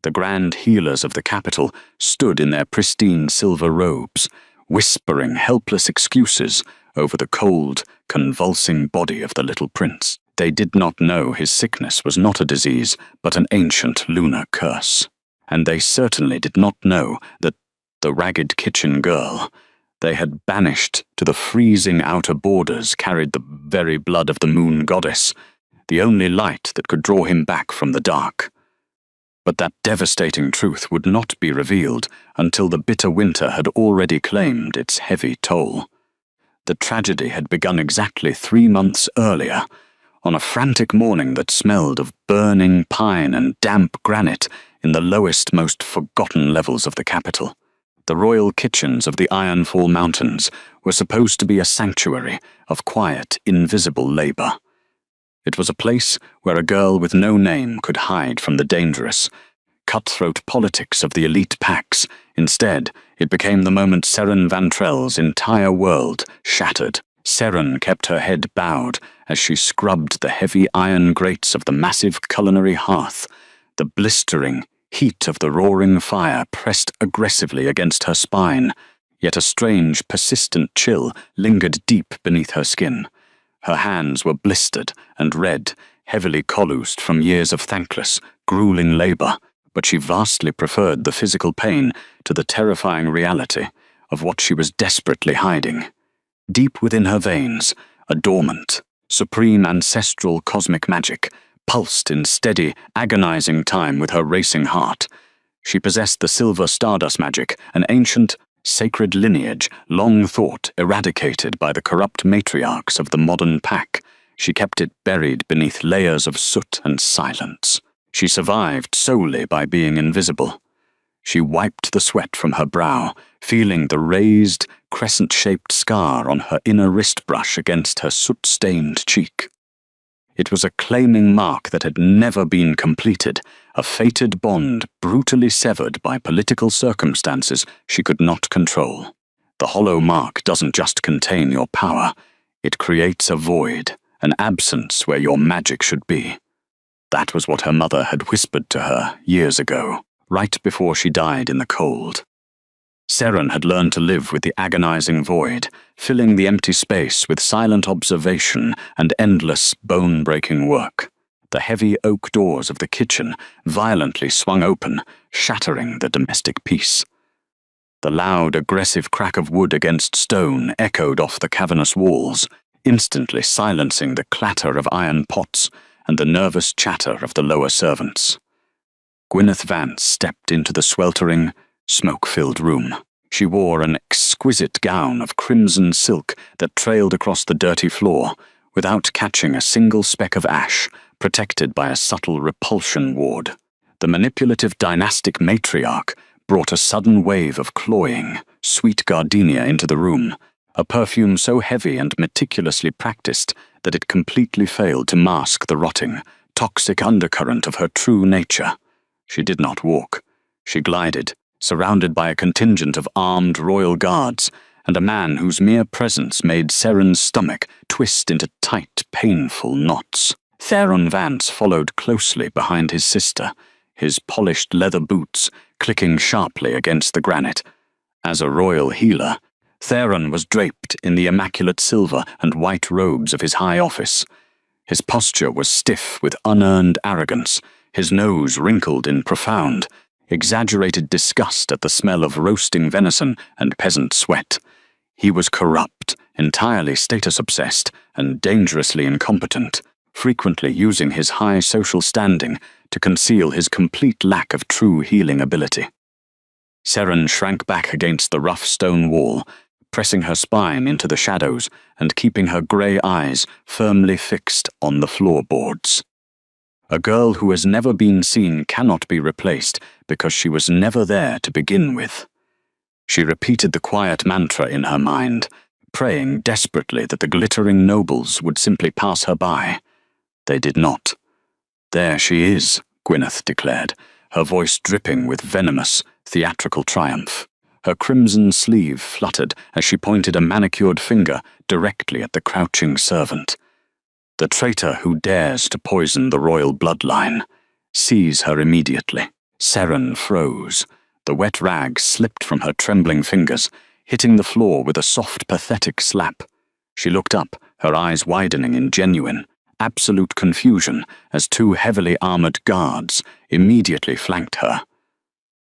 The grand healers of the capital stood in their pristine silver robes, whispering helpless excuses over the cold, convulsing body of the little prince. They did not know his sickness was not a disease, but an ancient lunar curse. And they certainly did not know that the ragged kitchen girl they had banished to the freezing outer borders carried the very blood of the moon goddess, the only light that could draw him back from the dark. But that devastating truth would not be revealed until the bitter winter had already claimed its heavy toll. The tragedy had begun exactly 3 months earlier, on a frantic morning that smelled of burning pine and damp granite in the lowest, most forgotten levels of the capital. The royal kitchens of the Ironfall Mountains were supposed to be a sanctuary of quiet, invisible labor. It was a place where a girl with no name could hide from the dangerous, cutthroat politics of the elite packs. Instead, it became the moment Seren Vantrell's entire world shattered. Seren kept her head bowed as she scrubbed the heavy iron grates of the massive culinary hearth. The blistering heat of the roaring fire pressed aggressively against her spine, yet a strange, persistent chill lingered deep beneath her skin. Her hands were blistered and red, heavily collused from years of thankless, grueling labor, but she vastly preferred the physical pain to the terrifying reality of what she was desperately hiding. Deep within her veins, a dormant, supreme ancestral cosmic magic pulsed in steady, agonizing time with her racing heart. She possessed the silver stardust magic, an ancient, sacred lineage long thought eradicated by the corrupt matriarchs of the modern pack. She kept it buried beneath layers of soot and silence. She survived solely by being invisible. She wiped the sweat from her brow, feeling the raised, crescent-shaped scar on her inner wrist brush against her soot-stained cheek. It was a claiming mark that had never been completed, a fated bond brutally severed by political circumstances she could not control. The hollow mark doesn't just contain your power, it creates a void, an absence where your magic should be. That was what her mother had whispered to her years ago, right before she died in the cold. Seren had learned to live with the agonizing void, filling the empty space with silent observation and endless bone-breaking work. The heavy oak doors of the kitchen violently swung open, shattering the domestic peace. The loud, aggressive crack of wood against stone echoed off the cavernous walls, instantly silencing the clatter of iron pots and the nervous chatter of the lower servants. Gwyneth Vance stepped into the sweltering, smoke-filled room. She wore an exquisite gown of crimson silk that trailed across the dirty floor, without catching a single speck of ash, protected by a subtle repulsion ward. The manipulative dynastic matriarch brought a sudden wave of cloying, sweet gardenia into the room, a perfume so heavy and meticulously practiced that it completely failed to mask the rotting, toxic undercurrent of her true nature. She did not walk. She glided, surrounded by a contingent of armed royal guards, and a man whose mere presence made Seren's stomach twist into tight, painful knots. Theron Vance followed closely behind his sister, his polished leather boots clicking sharply against the granite. As a royal healer, Theron was draped in the immaculate silver and white robes of his high office. His posture was stiff with unearned arrogance, his nose wrinkled in profound, exaggerated disgust at the smell of roasting venison and peasant sweat. He was corrupt, entirely status-obsessed, and dangerously incompetent, frequently using his high social standing to conceal his complete lack of true healing ability. Seren shrank back against the rough stone wall, pressing her spine into the shadows and keeping her grey eyes firmly fixed on the floorboards. A girl who has never been seen cannot be replaced because she was never there to begin with. She repeated the quiet mantra in her mind, praying desperately that the glittering nobles would simply pass her by. They did not. "There she is," Gwyneth declared, her voice dripping with venomous, theatrical triumph. Her crimson sleeve fluttered as she pointed a manicured finger directly at the crouching servant. "The traitor who dares to poison the royal bloodline. Seize her immediately." Seren froze. The wet rag slipped from her trembling fingers, hitting the floor with a soft, pathetic slap. She looked up, her eyes widening in genuine, absolute confusion as two heavily armored guards immediately flanked her.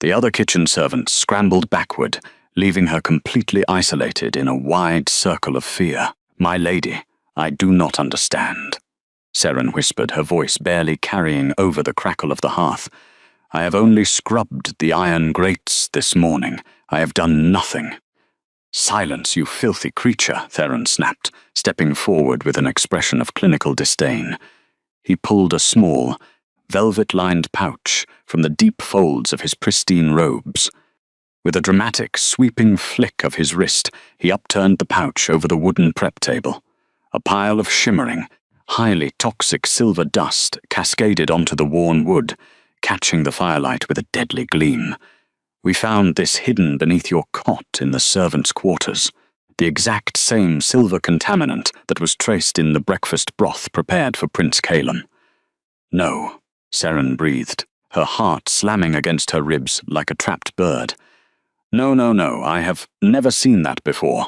The other kitchen servants scrambled backward, leaving her completely isolated in a wide circle of fear. "My lady, I do not understand," Seren whispered, her voice barely carrying over the crackle of the hearth. "I have only scrubbed the iron grates this morning. I have done nothing." "Silence, you filthy creature," Theron snapped, stepping forward with an expression of clinical disdain. He pulled a small, velvet-lined pouch from the deep folds of his pristine robes. With a dramatic, sweeping flick of his wrist, he upturned the pouch over the wooden prep table. A pile of shimmering, highly toxic silver dust cascaded onto the worn wood, catching the firelight with a deadly gleam. "We found this hidden beneath your cot in the servants' quarters. The exact same silver contaminant that was traced in the breakfast broth prepared for Prince Calum." "No," Seren breathed, her heart slamming against her ribs like a trapped bird. No, I have never seen that before.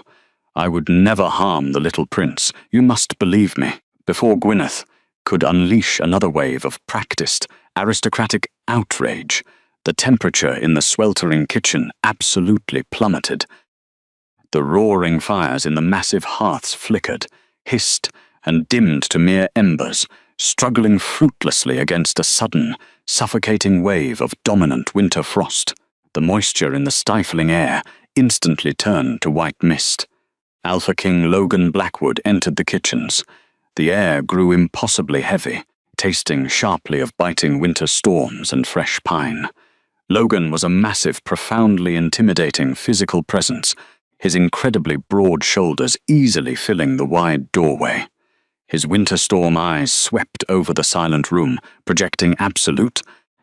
I would never harm the little prince. You must believe me." Before Gwyneth could unleash another wave of practiced, aristocratic outrage, the temperature in the sweltering kitchen absolutely plummeted. The roaring fires in the massive hearths flickered, hissed, and dimmed to mere embers, struggling fruitlessly against a sudden, suffocating wave of dominant winter frost. The moisture in the stifling air instantly turned to white mist. Alpha King Logan Blackwood entered the kitchens. The air grew impossibly heavy, tasting sharply of biting winter storms and fresh pine. Logan was a massive, profoundly intimidating physical presence, his incredibly broad shoulders easily filling the wide doorway. His winter storm eyes swept over the silent room, projecting absolute,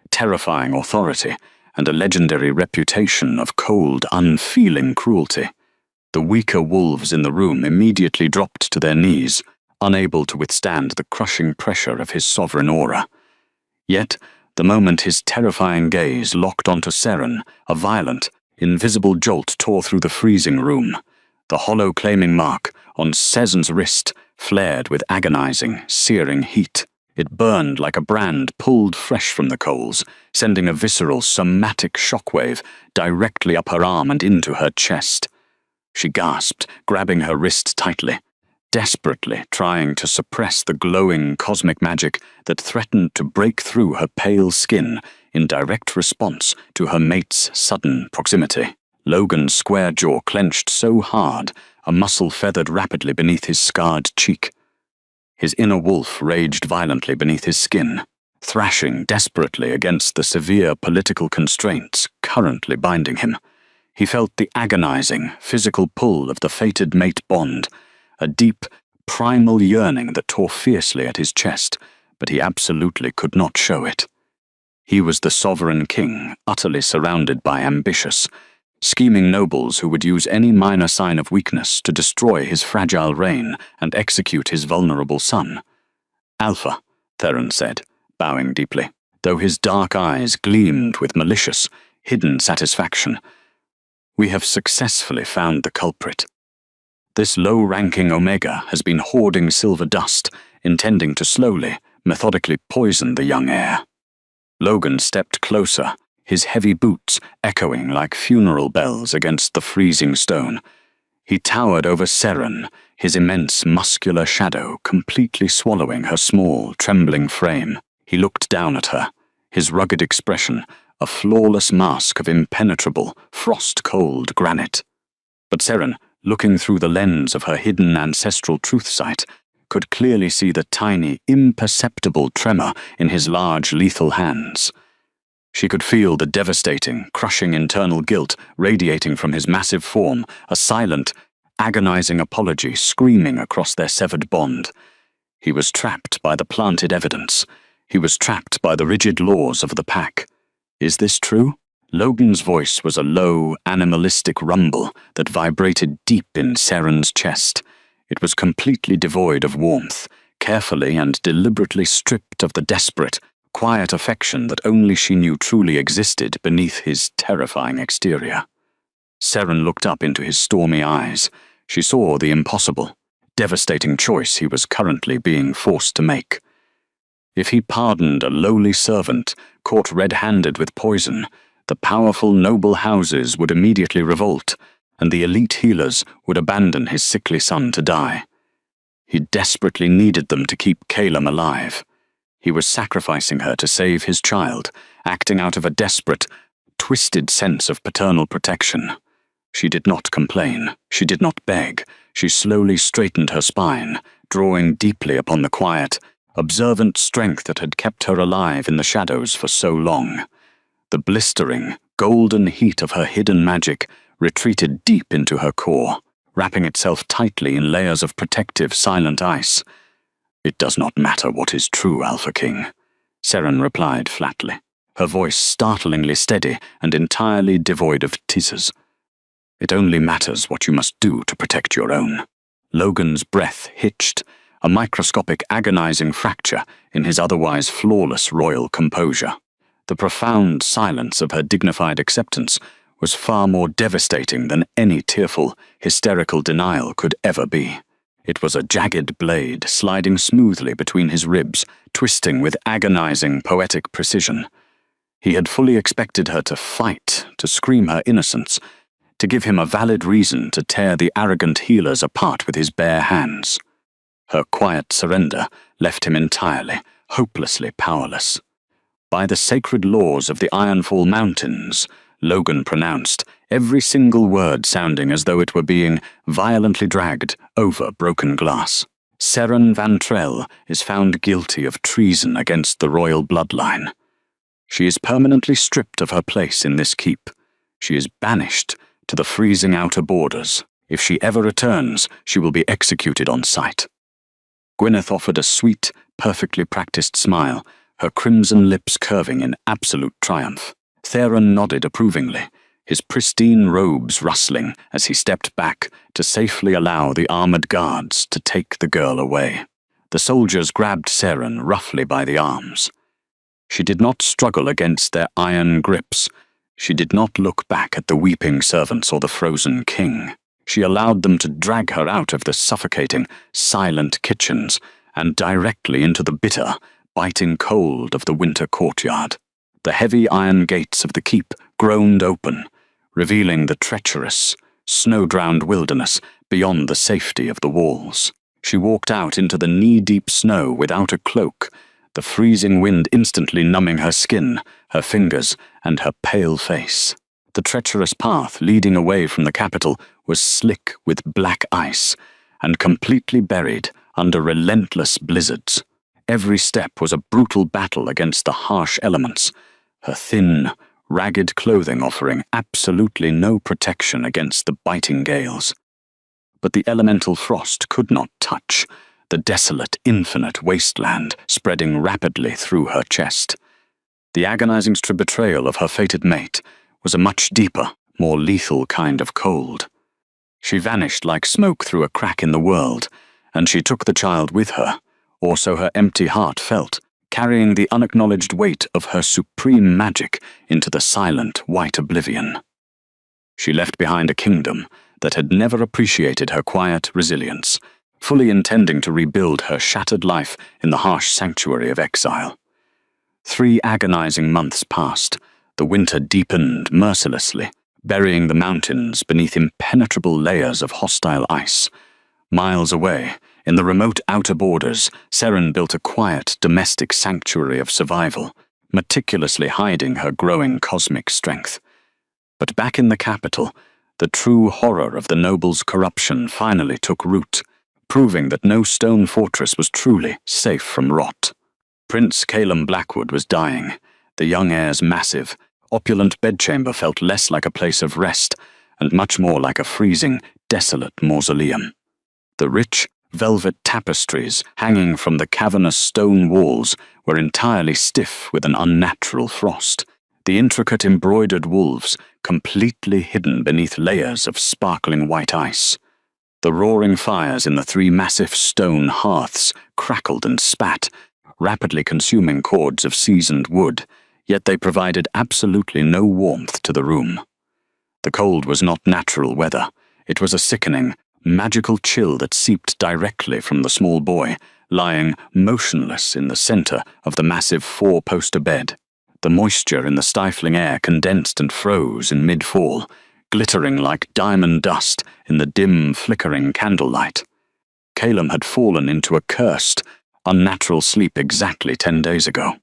terrifying authority and a legendary reputation of cold, unfeeling cruelty. The weaker wolves in the room immediately dropped to their knees, unable to withstand the crushing pressure of his sovereign aura. Yet, the moment his terrifying gaze locked onto Seren, a violent, invisible jolt tore through the freezing room. The hollow claiming mark on Sezen's wrist flared with agonizing, searing heat. It burned like a brand pulled fresh from the coals, sending a visceral, somatic shockwave directly up her arm and into her chest. She gasped, grabbing her wrist tightly, desperately trying to suppress the glowing cosmic magic that threatened to break through her pale skin in direct response to her mate's sudden proximity. Logan's square jaw clenched so hard, a muscle feathered rapidly beneath his scarred cheek. His inner wolf raged violently beneath his skin, thrashing desperately against the severe political constraints currently binding him. He felt the agonizing, physical pull of the fated mate bond, a deep, primal yearning that tore fiercely at his chest, but he absolutely could not show it. He was the sovereign king, utterly surrounded by ambitious, scheming nobles who would use any minor sign of weakness to destroy his fragile reign and execute his vulnerable son. "Alpha," Theron said, bowing deeply, though his dark eyes gleamed with malicious, hidden satisfaction. "We have successfully found the culprit. This low-ranking Omega has been hoarding silver dust, intending to slowly, methodically poison the young heir." Logan stepped closer, his heavy boots echoing like funeral bells against the freezing stone. He towered over Seren, his immense muscular shadow completely swallowing her small, trembling frame. He looked down at her, his rugged expression a flawless mask of impenetrable, frost-cold granite. But Seren, looking through the lens of her hidden ancestral truth sight, could clearly see the tiny, imperceptible tremor in his large, lethal hands. She could feel the devastating, crushing internal guilt radiating from his massive form, a silent, agonizing apology screaming across their severed bond. He was trapped by the planted evidence. He was trapped by the rigid laws of the pack. Is this true? Logan's voice was a low, animalistic rumble that vibrated deep in Seren's chest. It was completely devoid of warmth, carefully and deliberately stripped of the desperate, quiet affection that only she knew truly existed beneath his terrifying exterior. Seren looked up into his stormy eyes. She saw the impossible, devastating choice he was currently being forced to make. If he pardoned a lowly servant caught red-handed with poison, the powerful noble houses would immediately revolt, and the elite healers would abandon his sickly son to die. He desperately needed them to keep Calum alive. He was sacrificing her to save his child, acting out of a desperate, twisted sense of paternal protection. She did not complain. She did not beg. She slowly straightened her spine, drawing deeply upon the quiet, observant strength that had kept her alive in the shadows for so long. The blistering, golden heat of her hidden magic retreated deep into her core, wrapping itself tightly in layers of protective, silent ice. "It does not matter what is true, Alpha King," Seren replied flatly, her voice startlingly steady and entirely devoid of teasers. "It only matters what you must do to protect your own." Logan's breath hitched, a microscopic, agonizing fracture in his otherwise flawless royal composure. The profound silence of her dignified acceptance was far more devastating than any tearful, hysterical denial could ever be. It was a jagged blade sliding smoothly between his ribs, twisting with agonizing, poetic precision. He had fully expected her to fight, to scream her innocence, to give him a valid reason to tear the arrogant healers apart with his bare hands. Her quiet surrender left him entirely, hopelessly powerless. "By the sacred laws of the Ironfall Mountains," Logan pronounced, every single word sounding as though it were being violently dragged over broken glass. "Seren Van Trell is found guilty of treason against the royal bloodline. She is permanently stripped of her place in this keep. She is banished to the freezing outer borders. If she ever returns, she will be executed on sight." Gwyneth offered a sweet, perfectly practiced smile, her crimson lips curving in absolute triumph. Theron nodded approvingly, his pristine robes rustling as he stepped back to safely allow the armored guards to take the girl away. The soldiers grabbed Seren roughly by the arms. She did not struggle against their iron grips. She did not look back at the weeping servants or the frozen king. She allowed them to drag her out of the suffocating, silent kitchens and directly into the bitter, biting cold of the winter courtyard. The heavy iron gates of the keep groaned open, revealing the treacherous, snow-drowned wilderness beyond the safety of the walls. She walked out into the knee-deep snow without a cloak, the freezing wind instantly numbing her skin, her fingers, and her pale face. The treacherous path leading away from the capital was slick with black ice and completely buried under relentless blizzards. Every step was a brutal battle against the harsh elements, her thin, ragged clothing offering absolutely no protection against the biting gales. But the elemental frost could not touch the desolate, infinite wasteland spreading rapidly through her chest. The agonizing betrayal of her fated mate was a much deeper, more lethal kind of cold. She vanished like smoke through a crack in the world, and she took the child with her, or so her empty heart felt, carrying the unacknowledged weight of her supreme magic into the silent, white oblivion. She left behind a kingdom that had never appreciated her quiet resilience, fully intending to rebuild her shattered life in the harsh sanctuary of exile. 3 agonizing months passed. The winter deepened mercilessly, burying the mountains beneath impenetrable layers of hostile ice. Miles away, in the remote outer borders, Seren built a quiet, domestic sanctuary of survival, meticulously hiding her growing cosmic strength. But back in the capital, the true horror of the nobles' corruption finally took root, proving that no stone fortress was truly safe from rot. Prince Calum Blackwood was dying. The young heir's massive, opulent bedchamber felt less like a place of rest and much more like a freezing, desolate mausoleum. The rich, velvet tapestries hanging from the cavernous stone walls were entirely stiff with an unnatural frost, the intricate embroidered wolves completely hidden beneath layers of sparkling white ice. The roaring fires in the 3 massive stone hearths crackled and spat, rapidly consuming cords of seasoned wood, yet they provided absolutely no warmth to the room. The cold was not natural weather. It was a sickening, magical chill that seeped directly from the small boy, lying motionless in the center of the massive four-poster bed. The moisture in the stifling air condensed and froze in mid-fall, glittering like diamond dust in the dim, flickering candlelight. Calum had fallen into a cursed, unnatural sleep exactly 10 days ago.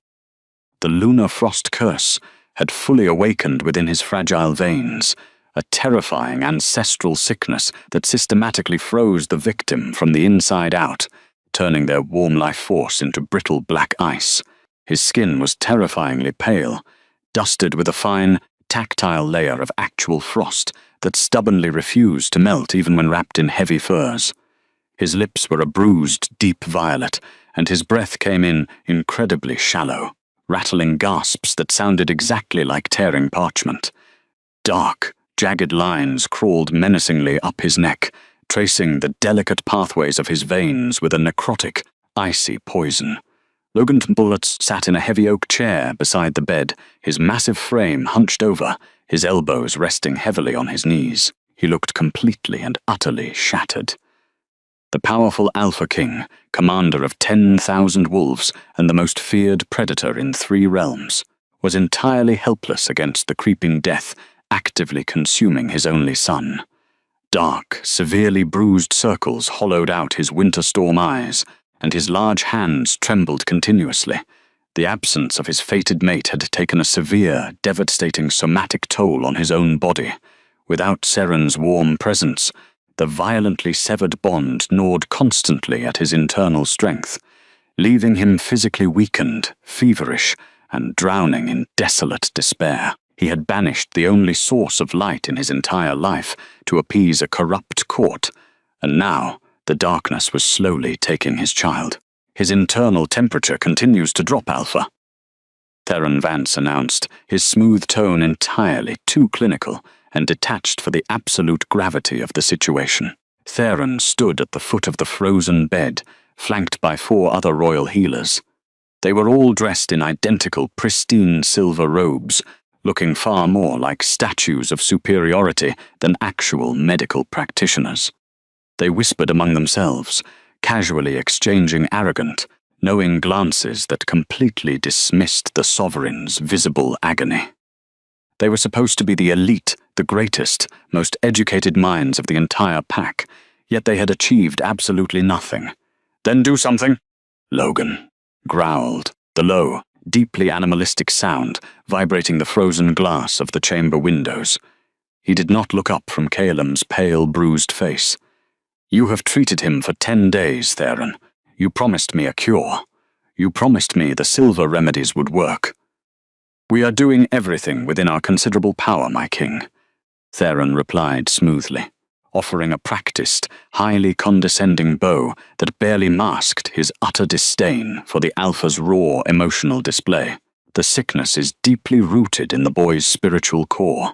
The lunar frost curse had fully awakened within his fragile veins, a terrifying ancestral sickness that systematically froze the victim from the inside out, turning their warm life force into brittle black ice. His skin was terrifyingly pale, dusted with a fine, tactile layer of actual frost that stubbornly refused to melt even when wrapped in heavy furs. His lips were a bruised, deep violet, and his breath came in incredibly shallow, rattling gasps that sounded exactly like tearing parchment. Dark, jagged lines crawled menacingly up his neck, tracing the delicate pathways of his veins with a necrotic, icy poison. Logan Bullets sat in a heavy oak chair beside the bed, his massive frame hunched over, his elbows resting heavily on his knees. He looked completely and utterly shattered. The powerful Alpha King, commander of 10,000 wolves and the most feared predator in 3 realms, was entirely helpless against the creeping death actively consuming his only son. Dark, severely bruised circles hollowed out his winter storm eyes, and his large hands trembled continuously. The absence of his fated mate had taken a severe, devastating somatic toll on his own body. Without Seren's warm presence, the violently severed bond gnawed constantly at his internal strength, leaving him physically weakened, feverish, and drowning in desolate despair. He had banished the only source of light in his entire life to appease a corrupt court, and now the darkness was slowly taking his child. His internal temperature continues to drop, Alpha, Theron Vance announced, his smooth tone entirely too clinical and detached for the absolute gravity of the situation. Theron stood at the foot of the frozen bed, flanked by 4 other royal healers. They were all dressed in identical, pristine silver robes, looking far more like statues of superiority than actual medical practitioners. They whispered among themselves, casually exchanging arrogant, knowing glances that completely dismissed the sovereign's visible agony. They were supposed to be the elite, the greatest, most educated minds of the entire pack, yet they had achieved absolutely nothing. "Then do something," Logan growled, the low, deeply animalistic sound vibrating the frozen glass of the chamber windows. He did not look up from Calum's pale, bruised face. "You have treated him for 10 days, Theron. You promised me a cure. You promised me the silver remedies would work." "We are doing everything within our considerable power, my king," Theron replied smoothly, offering a practiced, highly condescending bow that barely masked his utter disdain for the Alpha's raw emotional display. "The sickness is deeply rooted in the boy's spiritual core.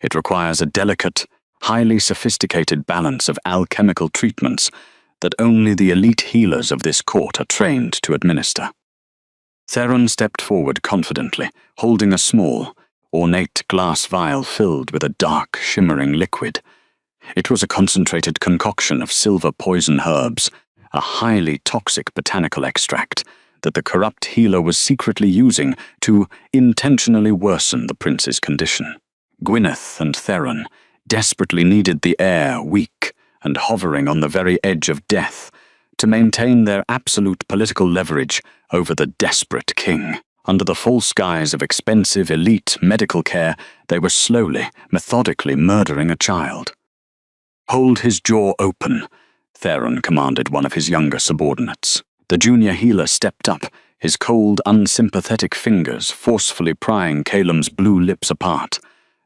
It requires a delicate, highly sophisticated balance of alchemical treatments that only the elite healers of this court are trained to administer." Theron stepped forward confidently, holding a small, ornate glass vial filled with a dark, shimmering liquid. It was a concentrated concoction of silver poison herbs, a highly toxic botanical extract that the corrupt healer was secretly using to intentionally worsen the prince's condition. Gwyneth and Theron desperately needed the air weak and hovering on the very edge of death to maintain their absolute political leverage over the desperate king. Under the false guise of expensive elite medical care, they were slowly, methodically murdering a child. "Hold his jaw open," Theron commanded one of his younger subordinates. The junior healer stepped up, his cold, unsympathetic fingers forcefully prying Calum's blue lips apart.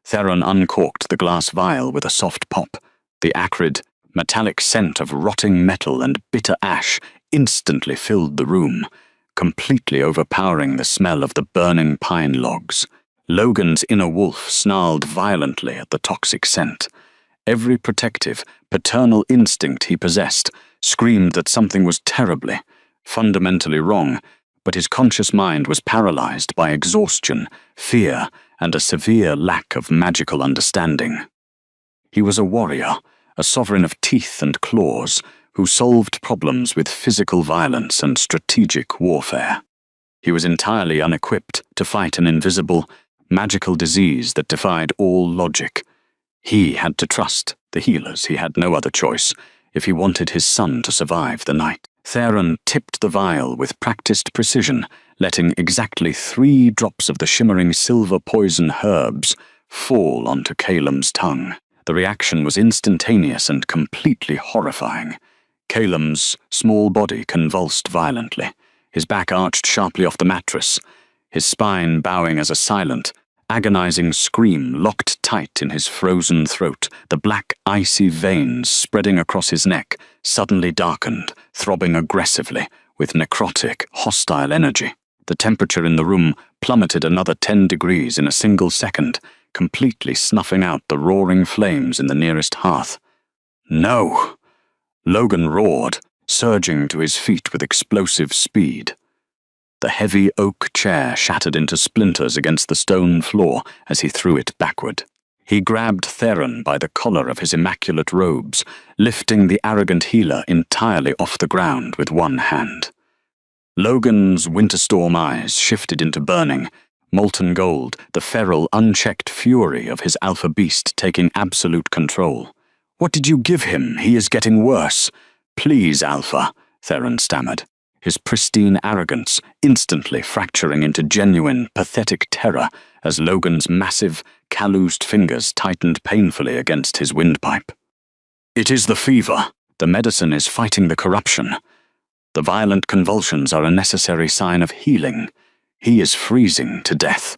Theron uncorked the glass vial with a soft pop. The acrid, metallic scent of rotting metal and bitter ash instantly filled the room, completely overpowering the smell of the burning pine logs. Logan's inner wolf snarled violently at the toxic scent. Every protective, paternal instinct he possessed screamed that something was terribly, fundamentally wrong, but his conscious mind was paralyzed by exhaustion, fear, and a severe lack of magical understanding. He was a warrior, a sovereign of teeth and claws, who solved problems with physical violence and strategic warfare. He was entirely unequipped to fight an invisible, magical disease that defied all logic. He had to trust the healers. He had no other choice if he wanted his son to survive the night. Theron tipped the vial with practiced precision, letting exactly 3 drops of the shimmering silver poison herbs fall onto Caelim's tongue. The reaction was instantaneous and completely horrifying. Caelim's small body convulsed violently, his back arched sharply off the mattress, his spine bowing as a silent, agonizing scream locked tight in his frozen throat. The black, icy veins spreading across his neck suddenly darkened, throbbing aggressively with necrotic, hostile energy. The temperature in the room plummeted another 10 degrees in a single second, completely snuffing out the roaring flames in the nearest hearth. "No!" Logan roared, surging to his feet with explosive speed. The heavy oak chair shattered into splinters against the stone floor as he threw it backward. He grabbed Theron by the collar of his immaculate robes, lifting the arrogant healer entirely off the ground with one hand. Logan's winterstorm eyes shifted into burning, molten gold, the feral, unchecked fury of his alpha beast taking absolute control. "What did you give him? He is getting worse." "Please, Alpha," Theron stammered, his pristine arrogance instantly fracturing into genuine, pathetic terror as Logan's massive, calloused fingers tightened painfully against his windpipe. "It is the fever. The medicine is fighting the corruption. The violent convulsions are a necessary sign of healing. He is freezing to death,"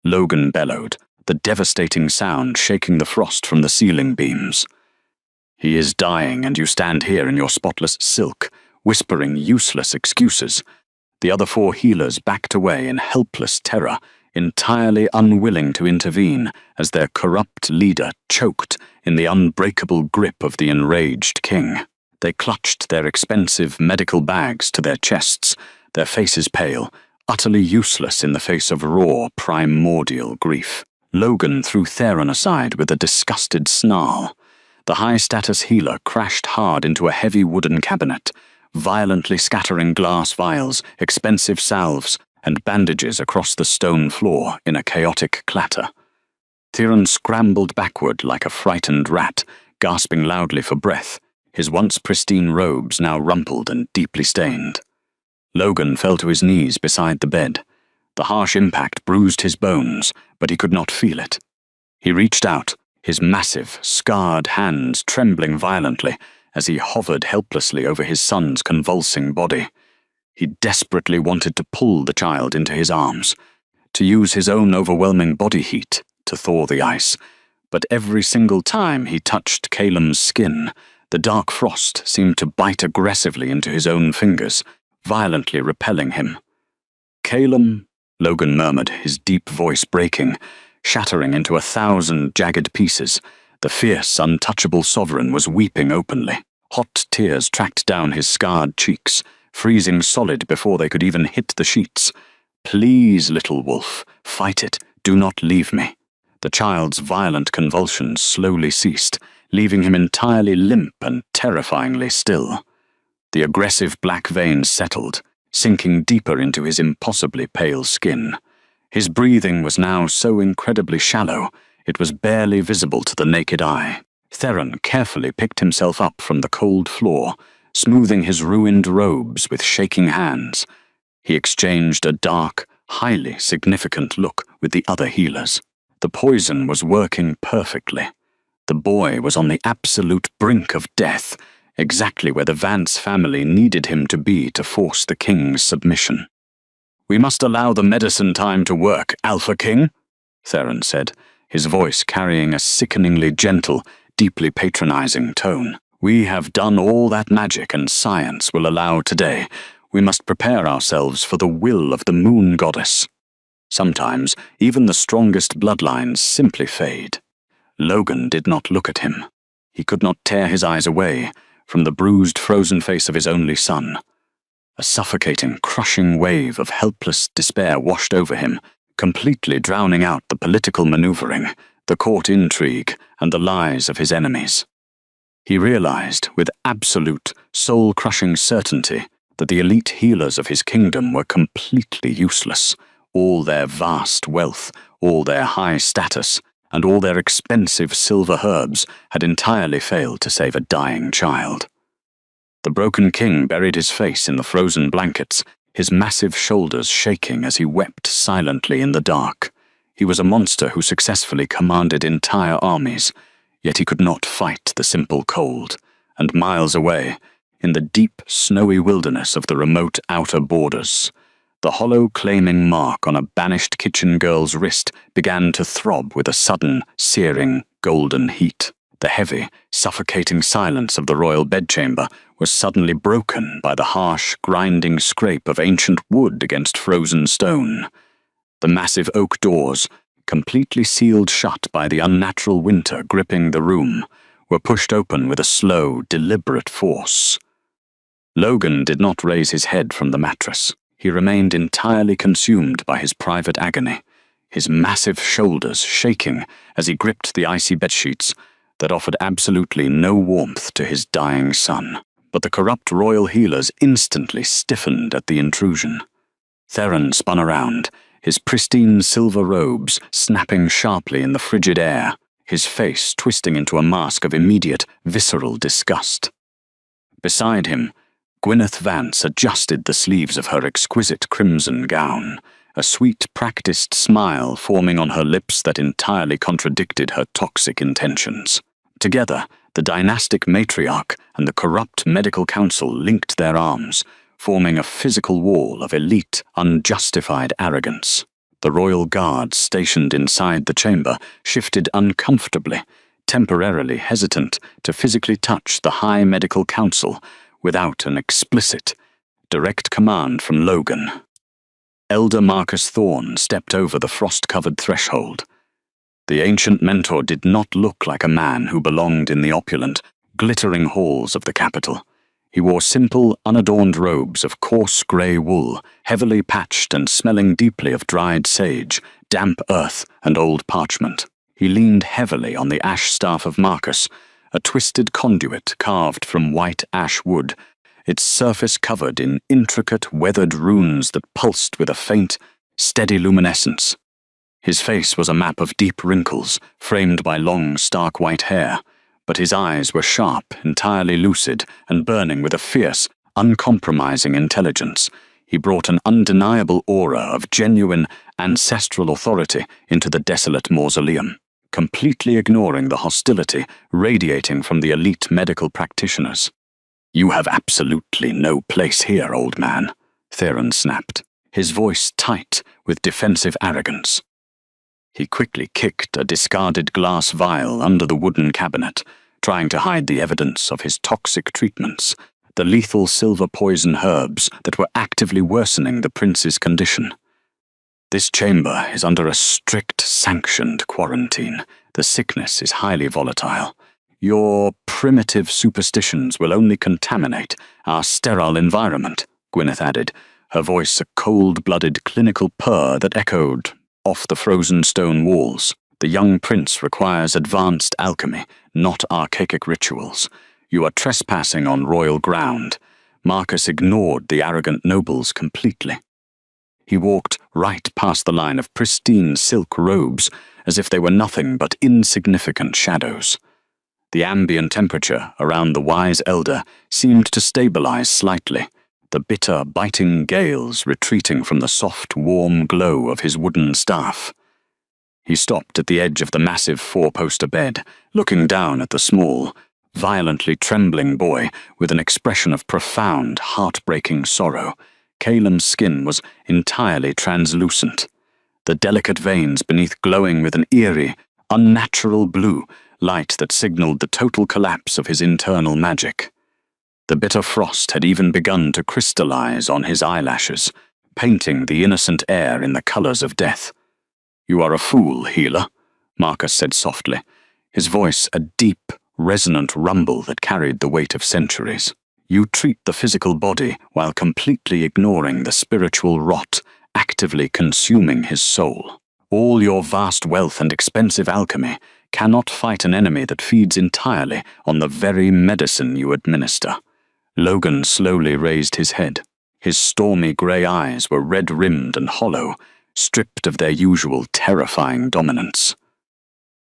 Logan bellowed, the devastating sound shaking the frost from the ceiling beams. "He is dying, and you stand here in your spotless silk, whispering useless excuses." The other 4 healers backed away in helpless terror, entirely unwilling to intervene as their corrupt leader choked in the unbreakable grip of the enraged king. They clutched their expensive medical bags to their chests, their faces pale, utterly useless in the face of raw, primordial grief. Logan threw Theron aside with a disgusted snarl. The high-status healer crashed hard into a heavy wooden cabinet, violently scattering glass vials, expensive salves, and bandages across the stone floor in a chaotic clatter. Theron scrambled backward like a frightened rat, gasping loudly for breath, his once pristine robes now rumpled and deeply stained. Logan fell to his knees beside the bed. The harsh impact bruised his bones, but he could not feel it. He reached out, his massive, scarred hands trembling violently as he hovered helplessly over his son's convulsing body. He desperately wanted to pull the child into his arms, to use his own overwhelming body heat to thaw the ice, but every single time he touched Caelim's skin, the dark frost seemed to bite aggressively into his own fingers, violently repelling him. "Caelim," Logan murmured, his deep voice breaking, shattering into 1,000 jagged pieces. The fierce, untouchable sovereign was weeping openly. Hot tears tracked down his scarred cheeks, freezing solid before they could even hit the sheets. "Please, little wolf, fight it. Do not leave me." The child's violent convulsions slowly ceased, leaving him entirely limp and terrifyingly still. The aggressive black veins settled, sinking deeper into his impossibly pale skin. His breathing was now so incredibly shallow, it was barely visible to the naked eye. Theron carefully picked himself up from the cold floor, smoothing his ruined robes with shaking hands. He exchanged a dark, highly significant look with the other healers. The poison was working perfectly. The boy was on the absolute brink of death, exactly where the Vance family needed him to be to force the king's submission. "We must allow the medicine time to work, Alpha King," Theron said, his voice carrying a sickeningly gentle, deeply patronizing tone. "We have done all that magic and science will allow today. We must prepare ourselves for the will of the moon goddess. Sometimes, even the strongest bloodlines simply fade." Logan did not look at him. He could not tear his eyes away from the bruised, frozen face of his only son. A suffocating, crushing wave of helpless despair washed over him, completely drowning out the political maneuvering, the court intrigue, and the lies of his enemies. He realized, with absolute, soul-crushing certainty, that the elite healers of his kingdom were completely useless. All their vast wealth, all their high status, and all their expensive silver herbs had entirely failed to save a dying child. The broken king buried his face in the frozen blankets, his massive shoulders shaking as he wept silently in the dark. He was a monster who successfully commanded entire armies, yet he could not fight the simple cold, and miles away, in the deep, snowy wilderness of the remote outer borders, the hollow claiming mark on a banished kitchen girl's wrist began to throb with a sudden, searing, golden heat. The heavy, suffocating silence of the royal bedchamber was suddenly broken by the harsh, grinding scrape of ancient wood against frozen stone. The massive oak doors, completely sealed shut by the unnatural winter gripping the room, were pushed open with a slow, deliberate force. Logan did not raise his head from the mattress. He remained entirely consumed by his private agony, his massive shoulders shaking as he gripped the icy bedsheets that offered absolutely no warmth to his dying son. But the corrupt royal healers instantly stiffened at the intrusion. Theron spun around, his pristine silver robes snapping sharply in the frigid air, his face twisting into a mask of immediate, visceral disgust. Beside him, Gwyneth Vance adjusted the sleeves of her exquisite crimson gown, a sweet, practiced smile forming on her lips that entirely contradicted her toxic intentions. Together, the dynastic matriarch and the corrupt medical council linked their arms, forming a physical wall of elite, unjustified arrogance. The royal guards stationed inside the chamber shifted uncomfortably, temporarily hesitant to physically touch the high medical council without an explicit, direct command from Logan. Elder Marcus Thorne stepped over the frost-covered threshold. The ancient mentor did not look like a man who belonged in the opulent, glittering halls of the capital. He wore simple, unadorned robes of coarse grey wool, heavily patched and smelling deeply of dried sage, damp earth, and old parchment. He leaned heavily on the ash staff of Marcus, a twisted conduit carved from white ash wood, its surface covered in intricate, weathered runes that pulsed with a faint, steady luminescence. His face was a map of deep wrinkles, framed by long, stark white hair, but his eyes were sharp, entirely lucid, and burning with a fierce, uncompromising intelligence. He brought an undeniable aura of genuine, ancestral authority into the desolate mausoleum, completely ignoring the hostility radiating from the elite medical practitioners. "You have absolutely no place here, old man," Theron snapped, his voice tight with defensive arrogance. He quickly kicked a discarded glass vial under the wooden cabinet, trying to hide the evidence of his toxic treatments, the lethal silver poison herbs that were actively worsening the prince's condition. "This chamber is under a strict, sanctioned quarantine. The sickness is highly volatile. Your primitive superstitions will only contaminate our sterile environment," Gwyneth added, her voice a cold-blooded clinical purr that echoed off the frozen stone walls. "The young prince requires advanced alchemy, not archaic rituals. You are trespassing on royal ground." Marcus ignored the arrogant nobles completely. He walked right past the line of pristine silk robes as if they were nothing but insignificant shadows. The ambient temperature around the wise elder seemed to stabilize slightly, the bitter, biting gales retreating from the soft, warm glow of his wooden staff. He stopped at the edge of the massive four-poster bed, looking down at the small, violently trembling boy with an expression of profound, heartbreaking sorrow. Caelim's skin was entirely translucent, the delicate veins beneath glowing with an eerie, unnatural blue light that signaled the total collapse of his internal magic. The bitter frost had even begun to crystallize on his eyelashes, painting the innocent air in the colors of death. "You are a fool, healer," Marcus said softly, his voice a deep, resonant rumble that carried the weight of centuries. You treat the physical body while completely ignoring the spiritual rot, actively consuming his soul. All your vast wealth and expensive alchemy cannot fight an enemy that feeds entirely on the very medicine you administer. Logan slowly raised his head. His stormy grey eyes were red-rimmed and hollow, stripped of their usual terrifying dominance.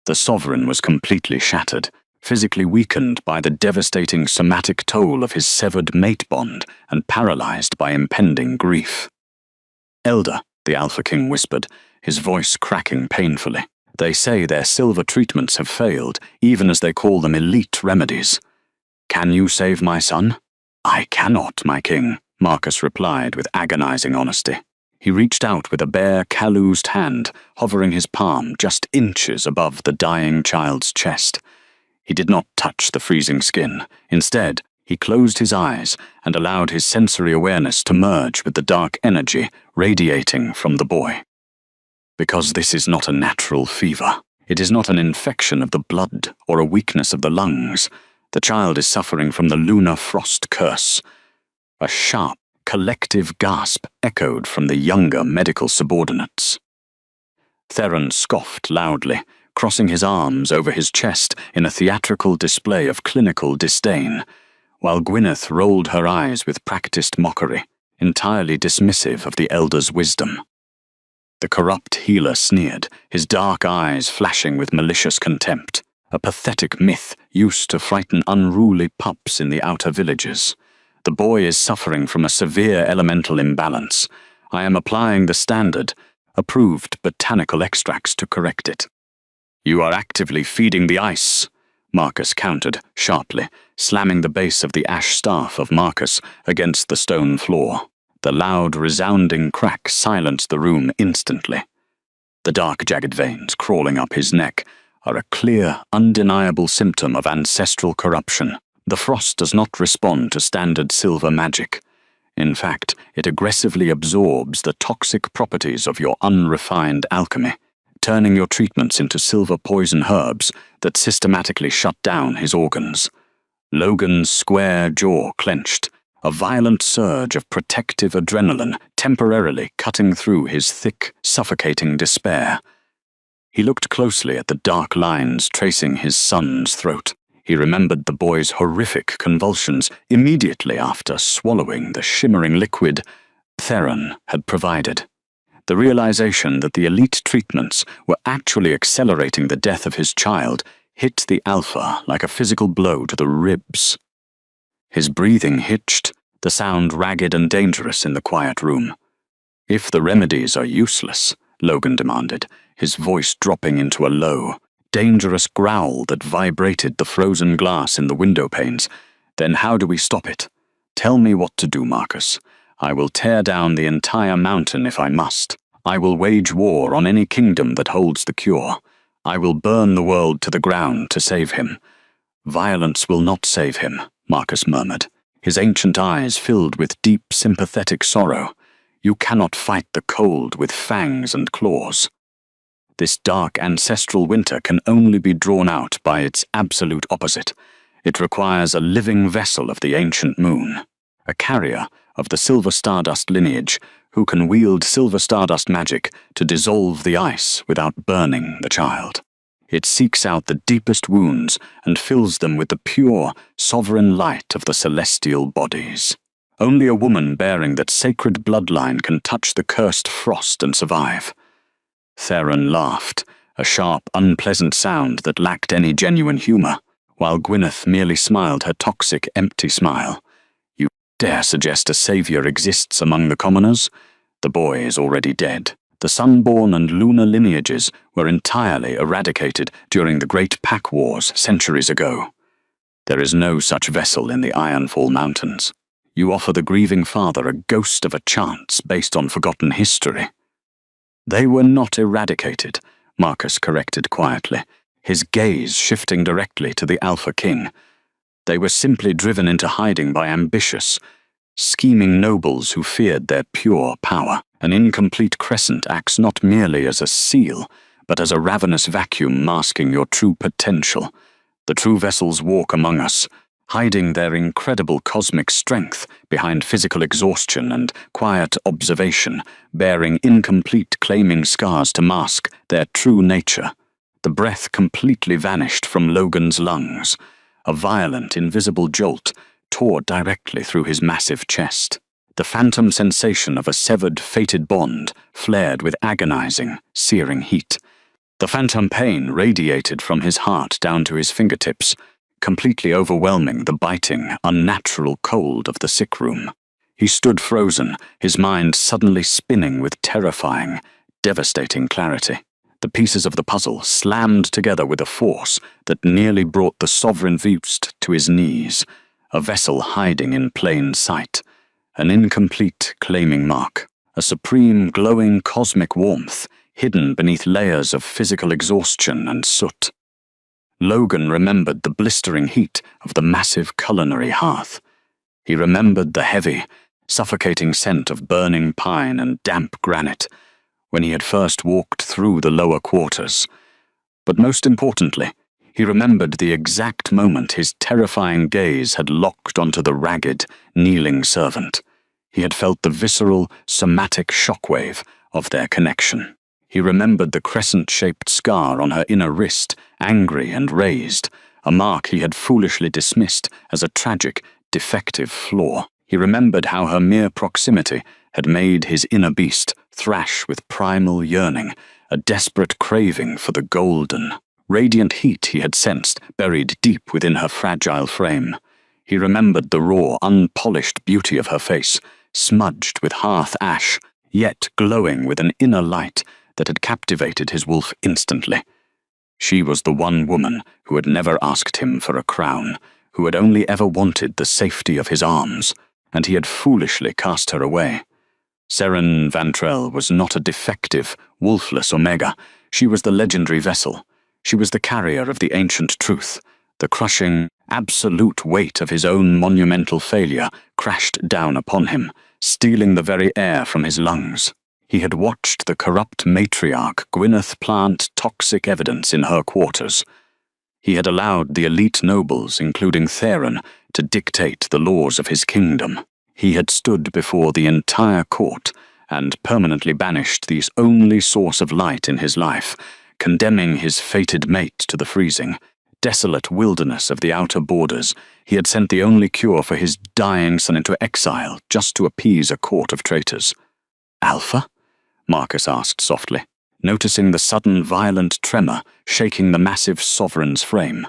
The Sovereign was completely shattered, physically weakened by the devastating somatic toll of his severed mate bond and paralyzed by impending grief. "Elder," the Alpha King whispered, his voice cracking painfully. "They say their silver treatments have failed, even as they call them elite remedies. Can you save my son?" "I cannot, my king," Marcus replied with agonizing honesty. He reached out with a bare, calloused hand, hovering his palm just inches above the dying child's chest. He did not touch the freezing skin. Instead, he closed his eyes and allowed his sensory awareness to merge with the dark energy radiating from the boy. Because this is not a natural fever. It is not an infection of the blood or a weakness of the lungs. The child is suffering from the lunar frost curse. A sharp, collective gasp echoed from the younger medical subordinates. Theron scoffed loudly, crossing his arms over his chest in a theatrical display of clinical disdain, while Gwyneth rolled her eyes with practiced mockery, entirely dismissive of the elder's wisdom. The corrupt healer sneered, his dark eyes flashing with malicious contempt, a pathetic myth used to frighten unruly pups in the outer villages. "The boy is suffering from a severe elemental imbalance. I am applying the standard, approved botanical extracts to correct it." "You are actively feeding the ice," Marcus countered sharply, slamming the base of the ash staff of Marcus against the stone floor. The loud, resounding crack silenced the room instantly. The dark, jagged veins crawling up his neck are a clear, undeniable symptom of ancestral corruption. The frost does not respond to standard silver magic. In fact, it aggressively absorbs the toxic properties of your unrefined alchemy, turning your treatments into silver poison herbs that systematically shut down his organs. Logan's square jaw clenched, a violent surge of protective adrenaline temporarily cutting through his thick, suffocating despair. He looked closely at the dark lines tracing his son's throat. He remembered the boy's horrific convulsions immediately after swallowing the shimmering liquid Theron had provided. The realization that the elite treatments were actually accelerating the death of his child hit the Alpha like a physical blow to the ribs. His breathing hitched, the sound ragged and dangerous in the quiet room. "If the remedies are useless," Logan demanded, his voice dropping into a low, dangerous growl that vibrated the frozen glass in the window panes, "then how do we stop it? Tell me what to do, Marcus. I will tear down the entire mountain if I must. I will wage war on any kingdom that holds the cure. I will burn the world to the ground to save him." "Violence will not save him," Marcus murmured, his ancient eyes filled with deep sympathetic sorrow. "You cannot fight the cold with fangs and claws. This dark ancestral winter can only be drawn out by its absolute opposite. It requires a living vessel of the ancient moon, a carrier of the silver stardust lineage who can wield silver stardust magic to dissolve the ice without burning the child. It seeks out the deepest wounds and fills them with the pure, sovereign light of the celestial bodies. Only a woman bearing that sacred bloodline can touch the cursed frost and survive." Theron laughed, a sharp, unpleasant sound that lacked any genuine humor, while Gwyneth merely smiled her toxic, empty smile. "You dare suggest a savior exists among the commoners? The boy is already dead. The Sunborn and lunar lineages were entirely eradicated during the Great Pack Wars centuries ago. There is no such vessel in the Ironfall Mountains. You offer the grieving father a ghost of a chance based on forgotten history." "They were not eradicated," Marcus corrected quietly, his gaze shifting directly to the Alpha King. "They were simply driven into hiding by ambitious, scheming nobles who feared their pure power. An incomplete crescent acts not merely as a seal, but as a ravenous vacuum masking your true potential. The true vessels walk among us, hiding their incredible cosmic strength behind physical exhaustion and quiet observation, bearing incomplete claiming scars to mask their true nature. The breath completely vanished from Logan's lungs. A violent, invisible jolt tore directly through his massive chest. The phantom sensation of a severed, fated bond flared with agonizing, searing heat. The phantom pain radiated from his heart down to his fingertips, completely overwhelming the biting, unnatural cold of the sick room. He stood frozen, his mind suddenly spinning with terrifying, devastating clarity. The pieces of the puzzle slammed together with a force that nearly brought the sovereign Vust to his knees, a vessel hiding in plain sight, an incomplete claiming mark, a supreme glowing cosmic warmth hidden beneath layers of physical exhaustion and soot. Logan remembered the blistering heat of the massive culinary hearth. He remembered the heavy, suffocating scent of burning pine and damp granite when he had first walked through the lower quarters. But most importantly, he remembered the exact moment his terrifying gaze had locked onto the ragged, kneeling servant. He had felt the visceral, somatic shockwave of their connection. He remembered the crescent-shaped scar on her inner wrist, angry and raised, a mark he had foolishly dismissed as a tragic, defective flaw. He remembered how her mere proximity had made his inner beast thrash with primal yearning, a desperate craving for the golden, radiant heat he had sensed buried deep within her fragile frame. He remembered the raw, unpolished beauty of her face, smudged with hearth ash, yet glowing with an inner light that had captivated his wolf instantly. She was the one woman who had never asked him for a crown, who had only ever wanted the safety of his arms, and he had foolishly cast her away. Seren Vantrell was not a defective, wolfless Omega. She was the legendary vessel. She was the carrier of the ancient truth. The crushing, absolute weight of his own monumental failure crashed down upon him, stealing the very air from his lungs. He had watched the corrupt matriarch Gwyneth plant toxic evidence in her quarters. He had allowed the elite nobles, including Theron, to dictate the laws of his kingdom. He had stood before the entire court and permanently banished the only source of light in his life, condemning his fated mate to the freezing, desolate wilderness of the outer borders. He had sent the only cure for his dying son into exile just to appease a court of traitors. "Alpha?" Marcus asked softly, noticing the sudden violent tremor shaking the massive sovereign's frame.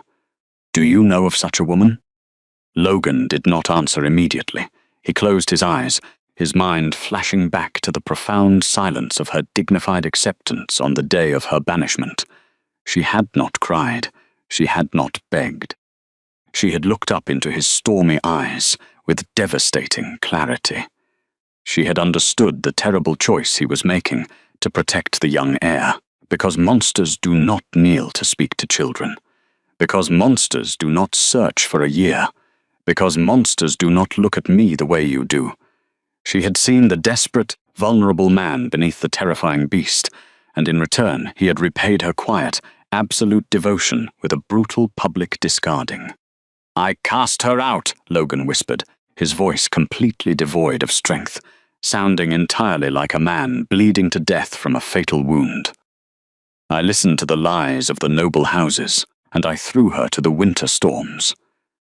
"Do you know of such a woman?" Logan did not answer immediately. He closed his eyes, his mind flashing back to the profound silence of her dignified acceptance on the day of her banishment. She had not cried. She had not begged. She had looked up into his stormy eyes with devastating clarity. She had understood the terrible choice he was making to protect the young heir, because monsters do not kneel to speak to children, because monsters do not search for a year, because monsters do not look at me the way you do. She had seen the desperate, vulnerable man beneath the terrifying beast, and in return he had repaid her quiet, absolute devotion with a brutal public discarding. "I cast her out," Logan whispered, his voice completely devoid of strength, sounding entirely like a man bleeding to death from a fatal wound. "I listened to the lies of the noble houses, and I threw her to the winter storms.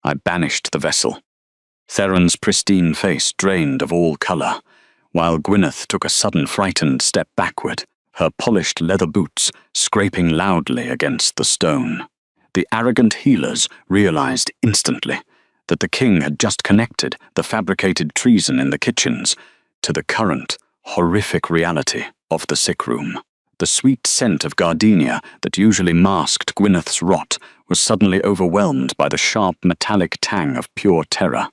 I banished the vessel." Theron's pristine face drained of all color, while Gwyneth took a sudden frightened step backward, her polished leather boots scraping loudly against the stone. The arrogant healers realized instantly that the king had just connected the fabricated treason in the kitchens to the current, horrific reality of the sick room. The sweet scent of gardenia that usually masked Gwyneth's rot was suddenly overwhelmed by the sharp metallic tang of pure terror.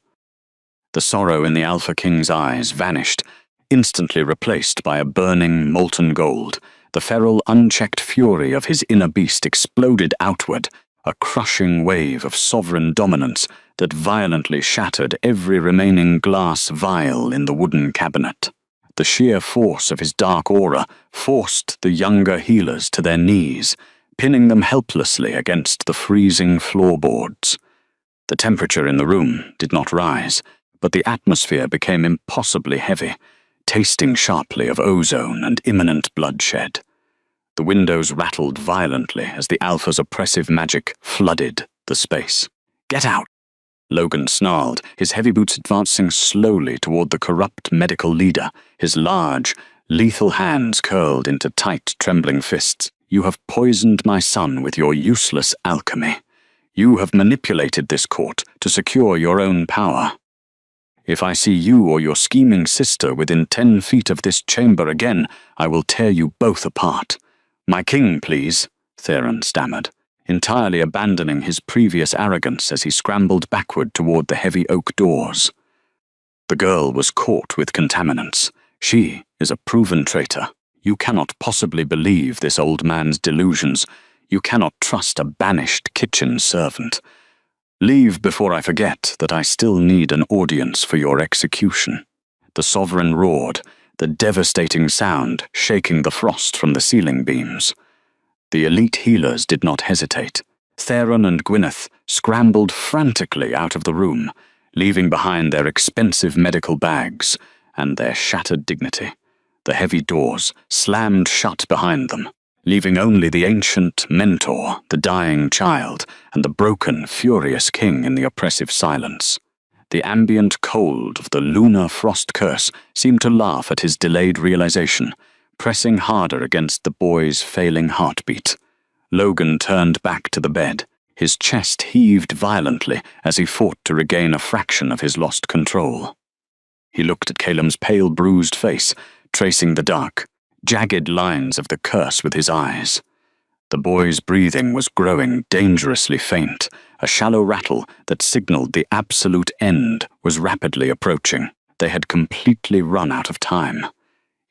The sorrow in the Alpha King's eyes vanished, instantly replaced by a burning, molten gold. The feral, unchecked fury of his inner beast exploded outward, a crushing wave of sovereign dominance that violently shattered every remaining glass vial in the wooden cabinet. The sheer force of his dark aura forced the younger healers to their knees, pinning them helplessly against the freezing floorboards. The temperature in the room did not rise, but the atmosphere became impossibly heavy, tasting sharply of ozone and imminent bloodshed. The windows rattled violently as the Alpha's oppressive magic flooded the space. "Get out!" Logan snarled, his heavy boots advancing slowly toward the corrupt medical leader, his large, lethal hands curled into tight, trembling fists. "You have poisoned my son with your useless alchemy. You have manipulated this court to secure your own power. If I see you or your scheming sister within 10 feet of this chamber again, I will tear you both apart." "My king, please," Theron stammered, entirely abandoning his previous arrogance as he scrambled backward toward the heavy oak doors. The girl was caught with contaminants. She is a proven traitor. You cannot possibly believe this old man's delusions. You cannot trust a banished kitchen servant. Leave before I forget that I still need an audience for your execution." The sovereign roared, the devastating sound shaking the frost from the ceiling beams. The elite healers did not hesitate. Theron and Gwyneth scrambled frantically out of the room, leaving behind their expensive medical bags and their shattered dignity. The heavy doors slammed shut behind them, leaving only the ancient mentor, the dying child, and the broken, furious king in the oppressive silence. The ambient cold of the lunar frost curse seemed to laugh at his delayed realization, pressing harder against the boy's failing heartbeat. Logan turned back to the bed. His chest heaved violently as he fought to regain a fraction of his lost control. He looked at Calem's pale, bruised face, tracing the dark, jagged lines of the curse with his eyes. The boy's breathing was growing dangerously faint, a shallow rattle that signaled the absolute end was rapidly approaching. They had completely run out of time.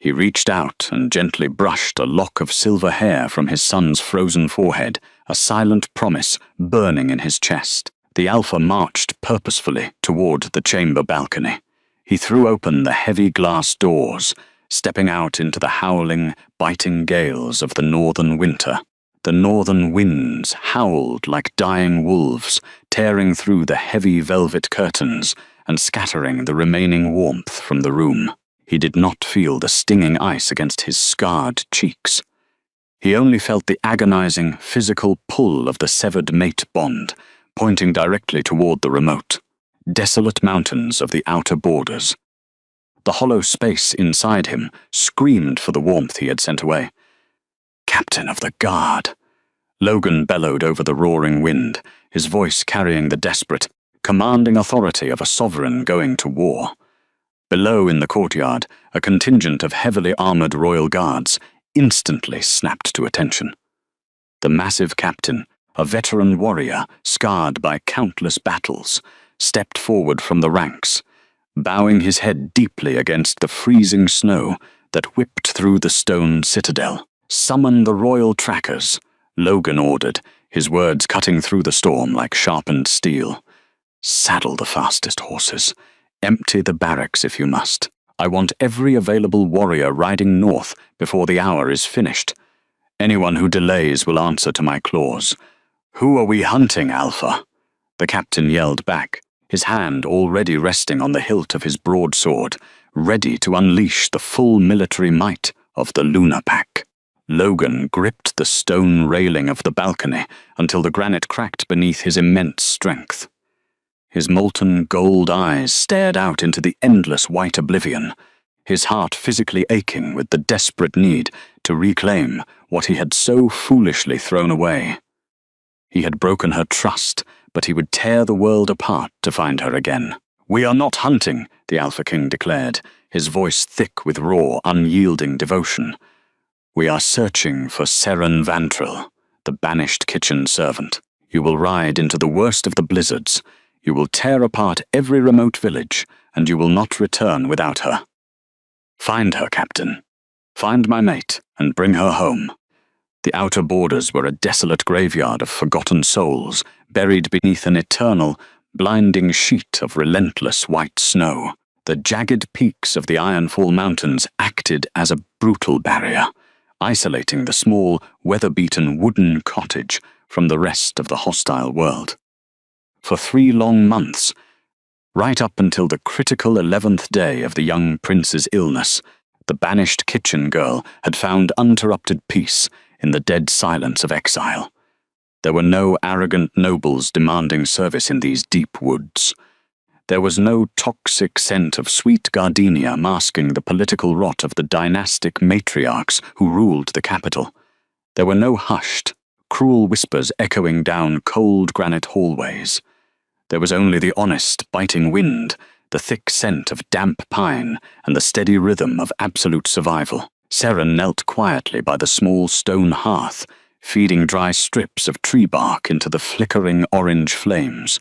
He reached out and gently brushed a lock of silver hair from his son's frozen forehead, a silent promise burning in his chest. The Alpha marched purposefully toward the chamber balcony. He threw open the heavy glass doors, stepping out into the howling, biting gales of the northern winter. The northern winds howled like dying wolves, tearing through the heavy velvet curtains and scattering the remaining warmth from the room. He did not feel the stinging ice against his scarred cheeks. He only felt the agonizing, physical pull of the severed mate bond, pointing directly toward the remote. Desolate mountains of the outer borders. The hollow space inside him screamed for the warmth he had sent away. "Captain of the Guard!" Logan bellowed over the roaring wind, his voice carrying the desperate, commanding authority of a sovereign going to war. Below in the courtyard, a contingent of heavily armored royal guards instantly snapped to attention. The massive captain, a veteran warrior scarred by countless battles, stepped forward from the ranks, bowing his head deeply against the freezing snow that whipped through the stone citadel. "Summon the royal trackers," Logan ordered, his words cutting through the storm like sharpened steel. "Saddle the fastest horses. Empty the barracks if you must. I want every available warrior riding north before the hour is finished. Anyone who delays will answer to my claws." "Who are we hunting, Alpha?" The captain yelled back, his hand already resting on the hilt of his broadsword, ready to unleash the full military might of the Lunar Pack. Logan gripped the stone railing of the balcony until the granite cracked beneath his immense strength. His molten gold eyes stared out into the endless white oblivion, his heart physically aching with the desperate need to reclaim what he had so foolishly thrown away. He had broken her trust, but he would tear the world apart to find her again. "We are not hunting," the Alpha King declared, his voice thick with raw, unyielding devotion. "We are searching for Seren Vantril, the banished kitchen servant. You will ride into the worst of the blizzards. You will tear apart every remote village, and you will not return without her. Find her, Captain. Find my mate, and bring her home." The outer borders were a desolate graveyard of forgotten souls, buried beneath an eternal, blinding sheet of relentless white snow. The jagged peaks of the Ironfall Mountains acted as a brutal barrier, isolating the small, weather-beaten wooden cottage from the rest of the hostile world. For 3 long months, right up until the critical 11th day of the young prince's illness, the banished kitchen girl had found uninterrupted peace in the dead silence of exile. There were no arrogant nobles demanding service in these deep woods. There was no toxic scent of sweet gardenia masking the political rot of the dynastic matriarchs who ruled the capital. There were no hushed, cruel whispers echoing down cold granite hallways. There was only the honest, biting wind, the thick scent of damp pine, and the steady rhythm of absolute survival. Seren knelt quietly by the small stone hearth, feeding dry strips of tree bark into the flickering orange flames.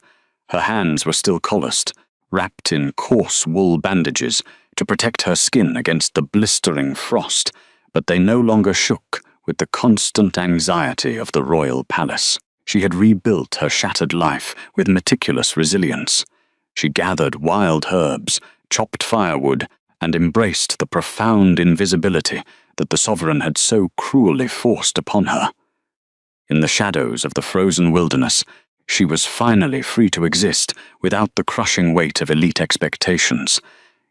Her hands were still calloused, wrapped in coarse wool bandages to protect her skin against the blistering frost, but they no longer shook with the constant anxiety of the royal palace. She had rebuilt her shattered life with meticulous resilience. She gathered wild herbs, chopped firewood, and embraced the profound invisibility that the sovereign had so cruelly forced upon her. In the shadows of the frozen wilderness, she was finally free to exist without the crushing weight of elite expectations.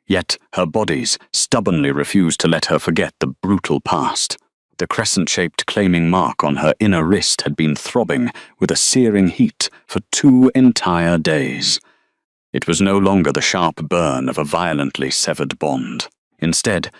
Yet her bodies stubbornly refused to let her forget the brutal past. The crescent-shaped claiming mark on her inner wrist had been throbbing with a searing heat for 2 entire days. It was no longer the sharp burn of a violently severed bond. Instead,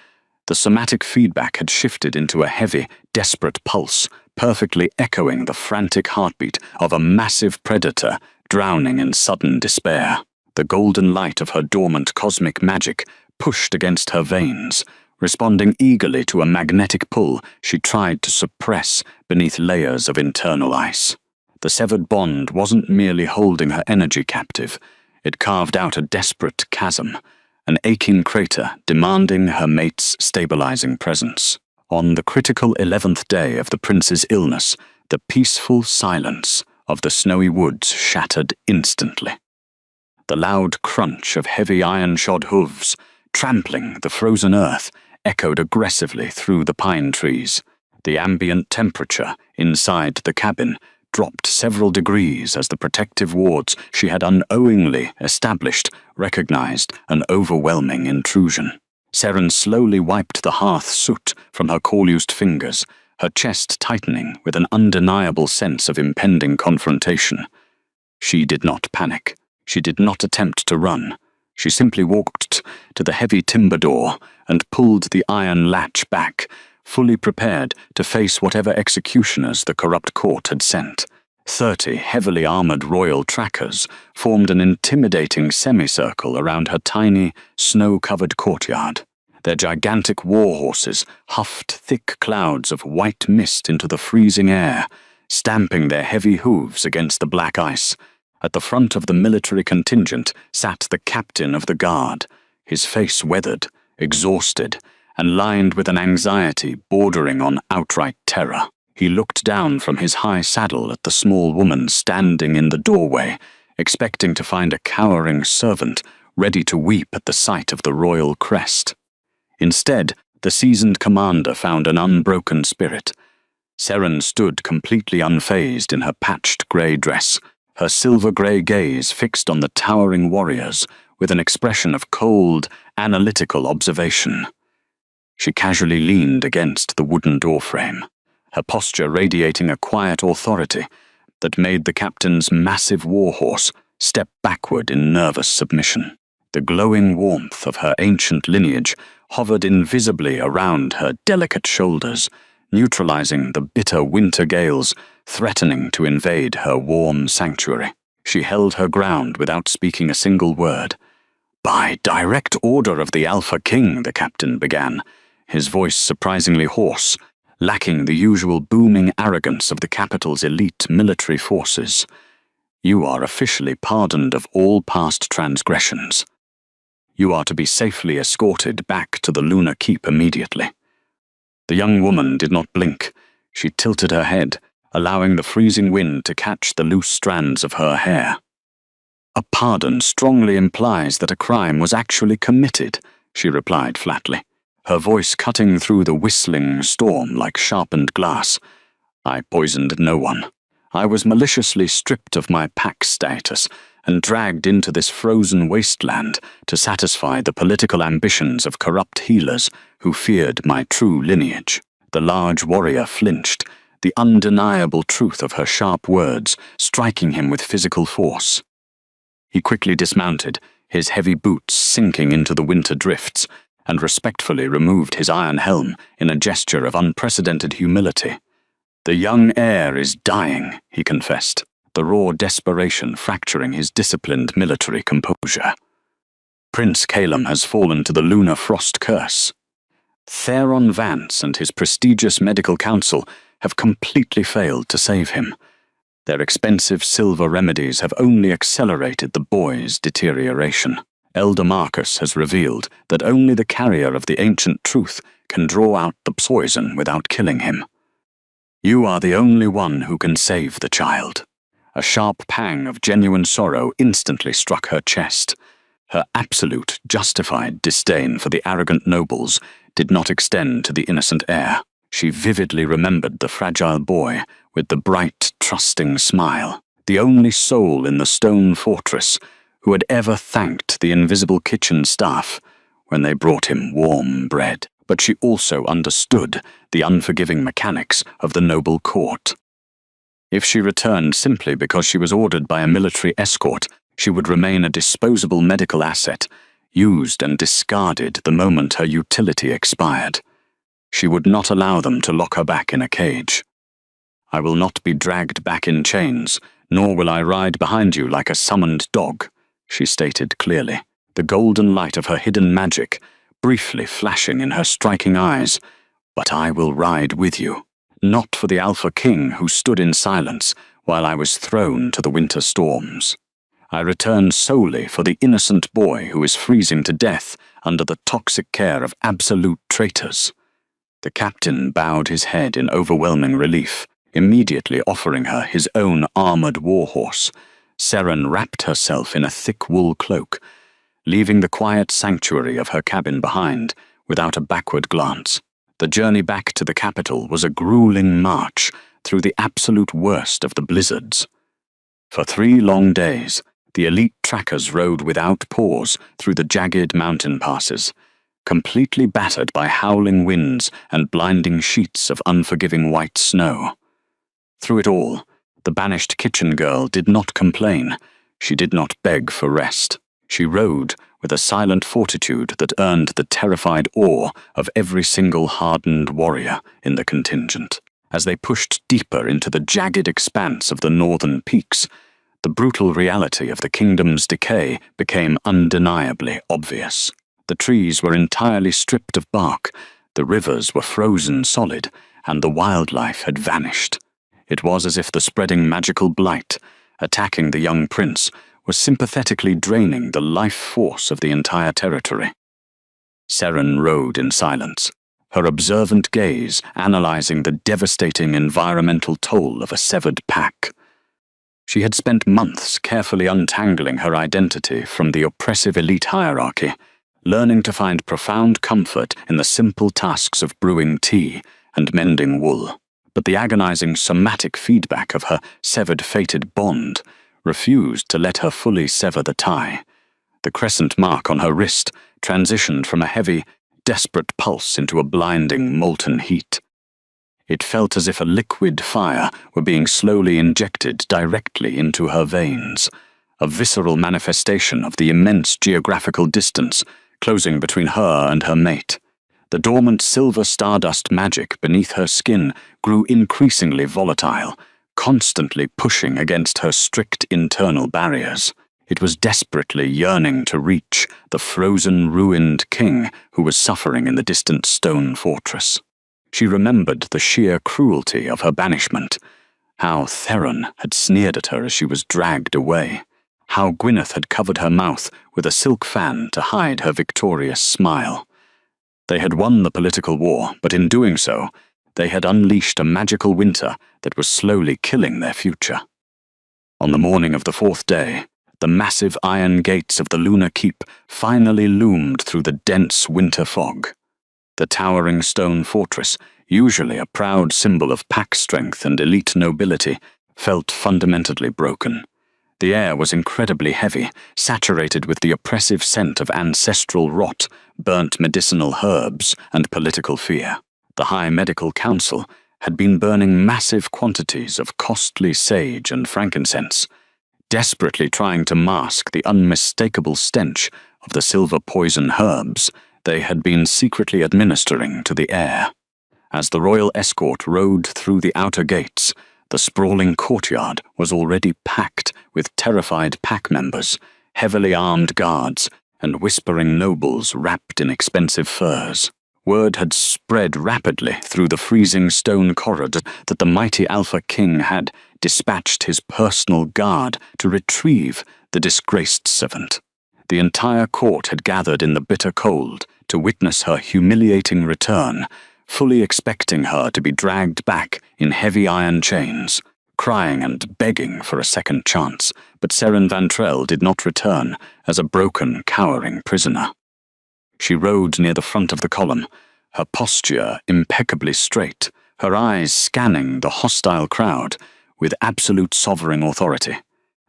the somatic feedback had shifted into a heavy, desperate pulse, perfectly echoing the frantic heartbeat of a massive predator drowning in sudden despair. The golden light of her dormant cosmic magic pushed against her veins, responding eagerly to a magnetic pull she tried to suppress beneath layers of internal ice. The severed bond wasn't merely holding her energy captive, it carved out a desperate chasm, an aching crater demanding her mate's stabilizing presence. On the critical 11th day of the prince's illness, the peaceful silence of the snowy woods shattered instantly. The loud crunch of heavy iron-shod hooves, trampling the frozen earth, echoed aggressively through the pine trees. The ambient temperature inside the cabin dropped several degrees as the protective wards she had unknowingly established recognized an overwhelming intrusion. Seren slowly wiped the hearth soot from her coal-used fingers, her chest tightening with an undeniable sense of impending confrontation. She did not panic. She did not attempt to run. She simply walked to the heavy timber door and pulled the iron latch back, fully prepared to face whatever executioners the corrupt court had sent. 30 heavily armored royal trackers formed an intimidating semicircle around her tiny, snow-covered courtyard. Their gigantic war horses huffed thick clouds of white mist into the freezing air, stamping their heavy hooves against the black ice. At the front of the military contingent sat the captain of the guard, his face weathered, exhausted, and lined with an anxiety bordering on outright terror. He looked down from his high saddle at the small woman standing in the doorway, expecting to find a cowering servant ready to weep at the sight of the royal crest. Instead, the seasoned commander found an unbroken spirit. Seren stood completely unfazed in her patched grey dress, her silver-grey gaze fixed on the towering warriors with an expression of cold, analytical observation. She casually leaned against the wooden doorframe, her posture radiating a quiet authority that made the captain's massive warhorse step backward in nervous submission. The glowing warmth of her ancient lineage hovered invisibly around her delicate shoulders, neutralizing the bitter winter gales threatening to invade her warm sanctuary. She held her ground without speaking a single word. "By direct order of the Alpha King," the captain began, his voice surprisingly hoarse, lacking the usual booming arrogance of the capital's elite military forces. "You are officially pardoned of all past transgressions. You are to be safely escorted back to the lunar keep immediately." The young woman did not blink. She tilted her head, allowing the freezing wind to catch the loose strands of her hair. "A pardon strongly implies that a crime was actually committed," she replied flatly, her voice cutting through the whistling storm like sharpened glass. "I poisoned no one. I was maliciously stripped of my pack status and dragged into this frozen wasteland to satisfy the political ambitions of corrupt healers who feared my true lineage. The large warrior flinched, the undeniable truth of her sharp words striking him with physical force. He quickly dismounted, his heavy boots sinking into the winter drifts, and respectfully removed his iron helm in a gesture of unprecedented humility. "The young heir is dying," he confessed, the raw desperation fracturing his disciplined military composure. "Prince Calum has fallen to the lunar frost curse. Theron Vance and his prestigious medical council have completely failed to save him. Their expensive silver remedies have only accelerated the boy's deterioration. Elder Marcus has revealed that only the carrier of the ancient truth can draw out the poison without killing him. You are the only one who can save the child." A sharp pang of genuine sorrow instantly struck her chest. Her absolute, justified disdain for the arrogant nobles did not extend to the innocent heir. She vividly remembered the fragile boy with the bright, trusting smile, the only soul in the stone fortress who had ever thanked the invisible kitchen staff when they brought him warm bread. But she also understood the unforgiving mechanics of the noble court. If she returned simply because she was ordered by a military escort, she would remain a disposable medical asset, used and discarded the moment her utility expired. She would not allow them to lock her back in a cage. "I will not be dragged back in chains, nor will I ride behind you like a summoned dog," she stated clearly, the golden light of her hidden magic briefly flashing in her striking eyes. "But I will ride with you, not for the Alpha King who stood in silence while I was thrown to the winter storms. I returned solely for the innocent boy who is freezing to death under the toxic care of absolute traitors." The captain bowed his head in overwhelming relief, immediately offering her his own armored warhorse. Seren wrapped herself in a thick wool cloak, leaving the quiet sanctuary of her cabin behind without a backward glance. The journey back to the capital was a grueling march through the absolute worst of the blizzards. For 3 long days, the elite trackers rode without pause through the jagged mountain passes, completely battered by howling winds and blinding sheets of unforgiving white snow. Through it all, the banished kitchen girl did not complain. She did not beg for rest. She rode with a silent fortitude that earned the terrified awe of every single hardened warrior in the contingent. As they pushed deeper into the jagged expanse of the northern peaks, the brutal reality of the kingdom's decay became undeniably obvious. The trees were entirely stripped of bark, the rivers were frozen solid, and the wildlife had vanished. It was as if the spreading magical blight, attacking the young prince, was sympathetically draining the life force of the entire territory. Seren rode in silence, her observant gaze analyzing the devastating environmental toll of a severed pack. She had spent months carefully untangling her identity from the oppressive elite hierarchy, learning to find profound comfort in the simple tasks of brewing tea and mending wool. But the agonizing somatic feedback of her severed fated bond refused to let her fully sever the tie. The crescent mark on her wrist transitioned from a heavy, desperate pulse into a blinding, molten heat. It felt as if a liquid fire were being slowly injected directly into her veins, a visceral manifestation of the immense geographical distance closing between her and her mate. The dormant silver stardust magic beneath her skin grew increasingly volatile, constantly pushing against her strict internal barriers. It was desperately yearning to reach the frozen, ruined king who was suffering in the distant stone fortress. She remembered the sheer cruelty of her banishment, how Theron had sneered at her as she was dragged away, how Gwyneth had covered her mouth with a silk fan to hide her victorious smile. They had won the political war, but in doing so, they had unleashed a magical winter that was slowly killing their future. On the morning of the 4th day, the massive iron gates of the lunar keep finally loomed through the dense winter fog. The towering stone fortress, usually a proud symbol of pack strength and elite nobility, felt fundamentally broken. The air was incredibly heavy, saturated with the oppressive scent of ancestral rot, burnt medicinal herbs, and political fear. The High Medical Council had been burning massive quantities of costly sage and frankincense, desperately trying to mask the unmistakable stench of the silver poison herbs they had been secretly administering to the air. As the royal escort rode through the outer gates, the sprawling courtyard was already packed with terrified pack members, heavily armed guards, and whispering nobles wrapped in expensive furs. Word had spread rapidly through the freezing stone corridor that the mighty Alpha King had dispatched his personal guard to retrieve the disgraced servant. The entire court had gathered in the bitter cold to witness her humiliating return, fully expecting her to be dragged back in heavy iron chains, crying and begging for a second chance, but Seren Vantrell did not return as a broken, cowering prisoner. She rode near the front of the column, her posture impeccably straight, her eyes scanning the hostile crowd with absolute sovereign authority.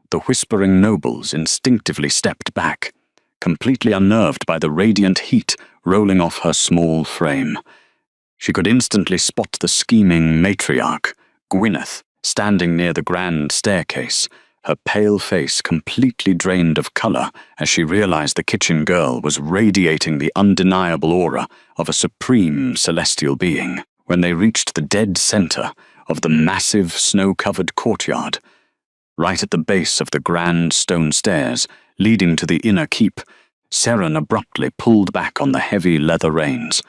The whispering nobles instinctively stepped back, completely unnerved by the radiant heat rolling off her small frame. She could instantly spot the scheming matriarch, Gwyneth, standing near the grand staircase, her pale face completely drained of color as she realized the kitchen girl was radiating the undeniable aura of a supreme celestial being. When they reached the dead center of the massive snow-covered courtyard, right at the base of the grand stone stairs leading to the inner keep, Seren abruptly pulled back on the heavy leather reins.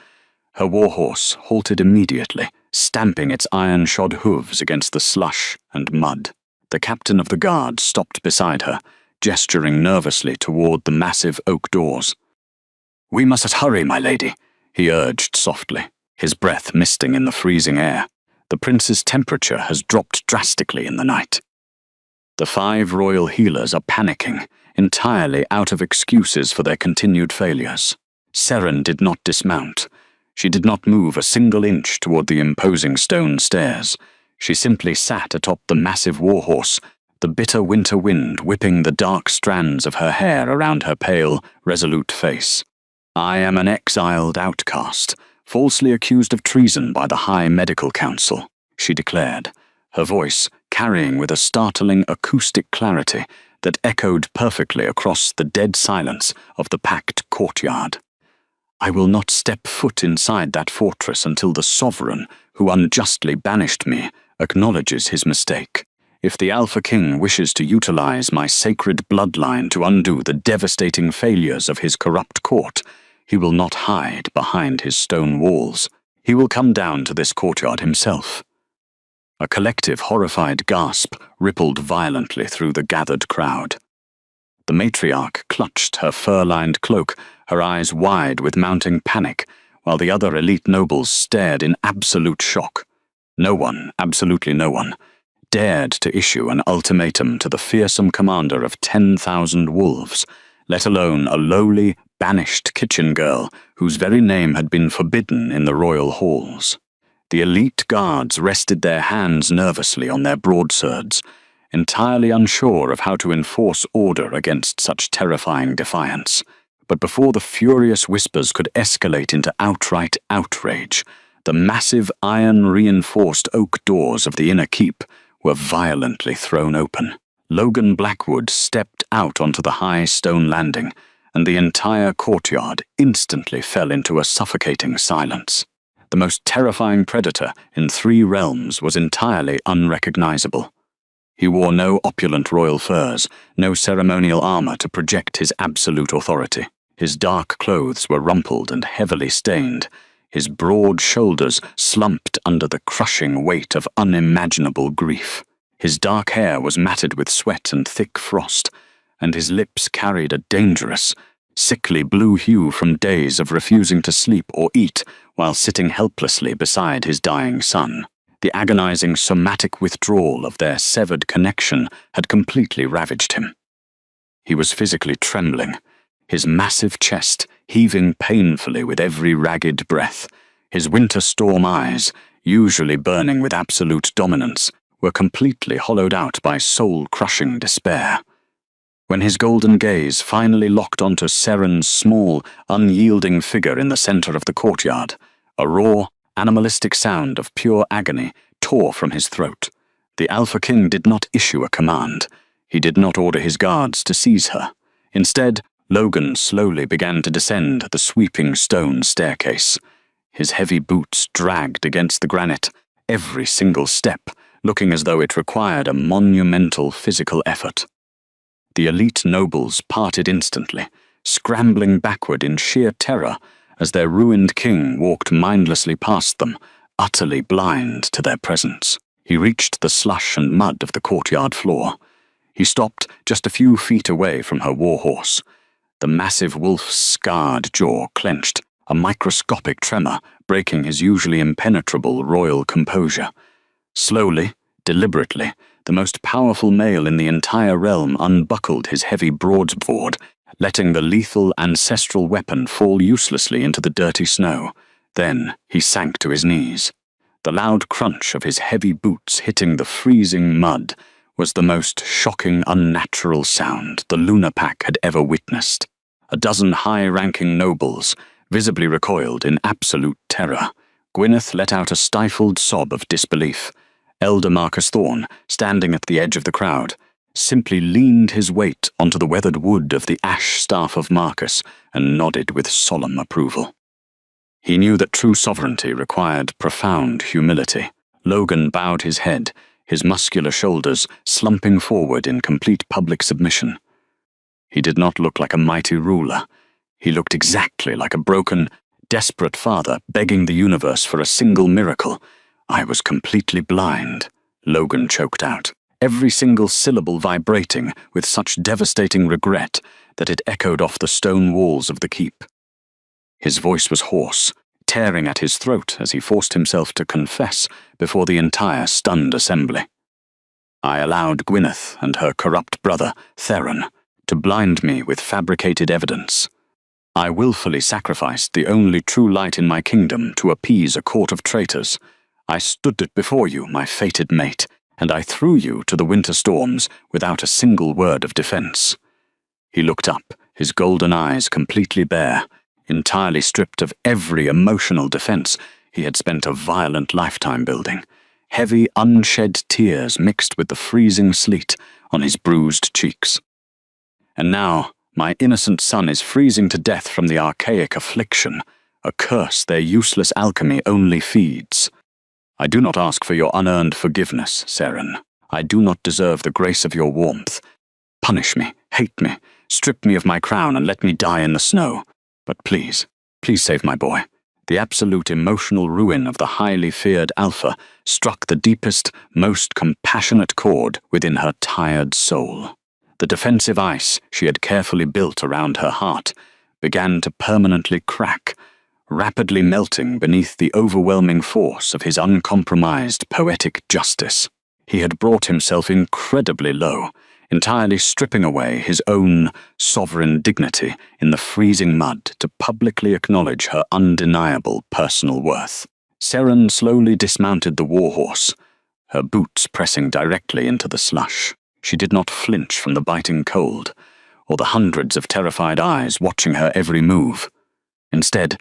Her warhorse halted immediately, stamping its iron-shod hooves against the slush and mud. The captain of the guard stopped beside her, gesturing nervously toward the massive oak doors. "We must hurry, my lady," he urged softly, his breath misting in the freezing air. "The prince's temperature has dropped drastically in the night." The 5 royal healers are panicking, entirely out of excuses for their continued failures. Seren did not dismount. She did not move a single inch toward the imposing stone stairs. She simply sat atop the massive warhorse, the bitter winter wind whipping the dark strands of her hair around her pale, resolute face. "I am an exiled outcast, falsely accused of treason by the High Medical Council," she declared, her voice carrying with a startling acoustic clarity that echoed perfectly across the dead silence of the packed courtyard. "I will not step foot inside that fortress until the sovereign, who unjustly banished me, acknowledges his mistake. If the Alpha King wishes to utilize my sacred bloodline to undo the devastating failures of his corrupt court, he will not hide behind his stone walls. He will come down to this courtyard himself." A collective horrified gasp rippled violently through the gathered crowd. The matriarch clutched her fur-lined cloak, her eyes wide with mounting panic, while the other elite nobles stared in absolute shock. No one, absolutely no one, dared to issue an ultimatum to the fearsome commander of 10,000 wolves, let alone a lowly, banished kitchen girl whose very name had been forbidden in the royal halls. The elite guards rested their hands nervously on their broadswords, entirely unsure of how to enforce order against such terrifying defiance. But before the furious whispers could escalate into outright outrage, the massive iron-reinforced oak doors of the inner keep were violently thrown open. Logan Blackwood stepped out onto the high stone landing, and the entire courtyard instantly fell into a suffocating silence. The most terrifying predator in 3 realms was entirely unrecognizable. He wore no opulent royal furs, no ceremonial armor to project his absolute authority. His dark clothes were rumpled and heavily stained, his broad shoulders slumped under the crushing weight of unimaginable grief. His dark hair was matted with sweat and thick frost, and his lips carried a dangerous, sickly blue hue from days of refusing to sleep or eat while sitting helplessly beside his dying son. The agonizing somatic withdrawal of their severed connection had completely ravaged him. He was physically trembling, his massive chest heaving painfully with every ragged breath. His winter storm eyes, usually burning with absolute dominance, were completely hollowed out by soul-crushing despair. When his golden gaze finally locked onto Seren's small, unyielding figure in the center of the courtyard, a raw, animalistic sound of pure agony tore from his throat. The Alpha King did not issue a command. He did not order his guards to seize her. Instead, Logan slowly began to descend the sweeping stone staircase. His heavy boots dragged against the granite, every single step looking as though it required a monumental physical effort. The elite nobles parted instantly, scrambling backward in sheer terror as their ruined king walked mindlessly past them, utterly blind to their presence. He reached the slush and mud of the courtyard floor. He stopped just a few feet away from her warhorse. The massive wolf's scarred jaw clenched, a microscopic tremor breaking his usually impenetrable royal composure. Slowly, deliberately, the most powerful male in the entire realm unbuckled his heavy broadsword, letting the lethal ancestral weapon fall uselessly into the dirty snow. Then he sank to his knees. The loud crunch of his heavy boots hitting the freezing mud was the most shocking, unnatural sound the Lunar Pack had ever witnessed. A dozen high-ranking nobles visibly recoiled in absolute terror. Gwyneth let out a stifled sob of disbelief. Elder Marcus Thorne, standing at the edge of the crowd, simply leaned his weight onto the weathered wood of the ash staff of Marcus and nodded with solemn approval. He knew that true sovereignty required profound humility. Logan bowed his head, his muscular shoulders slumping forward in complete public submission. He did not look like a mighty ruler. He looked exactly like a broken, desperate father begging the universe for a single miracle. "I was completely blind," Logan choked out, every single syllable vibrating with such devastating regret that it echoed off the stone walls of the keep. His voice was hoarse, tearing at his throat as he forced himself to confess before the entire stunned assembly. "I allowed Gwyneth and her corrupt brother, Theron, to blind me with fabricated evidence. I willfully sacrificed the only true light in my kingdom to appease a court of traitors. I stood it before you, my fated mate, and I threw you to the winter storms without a single word of defense." He looked up, his golden eyes completely bare, entirely stripped of every emotional defense he had spent a violent lifetime building. Heavy, unshed tears mixed with the freezing sleet on his bruised cheeks. "And now, my innocent son is freezing to death from the archaic affliction, a curse their useless alchemy only feeds. I do not ask for your unearned forgiveness, Seren. I do not deserve the grace of your warmth. Punish me, hate me, strip me of my crown and let me die in the snow. But please, please save my boy." The absolute emotional ruin of the highly feared Alpha struck the deepest, most compassionate chord within her tired soul. The defensive ice she had carefully built around her heart began to permanently crack, rapidly melting beneath the overwhelming force of his uncompromised poetic justice. He had brought himself incredibly low, entirely stripping away his own sovereign dignity in the freezing mud to publicly acknowledge her undeniable personal worth. Seren slowly dismounted the warhorse, her boots pressing directly into the slush. She did not flinch from the biting cold, or the hundreds of terrified eyes watching her every move. Instead,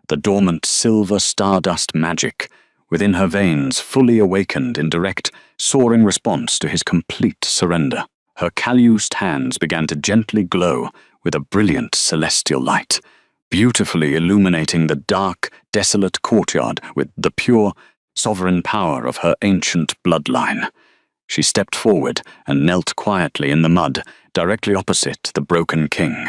the dormant silver stardust magic within her veins fully awakened in direct, soaring response to his complete surrender. Her calloused hands began to gently glow with a brilliant celestial light, beautifully illuminating the dark, desolate courtyard with the pure, sovereign power of her ancient bloodline. She stepped forward and knelt quietly in the mud, directly opposite the broken king.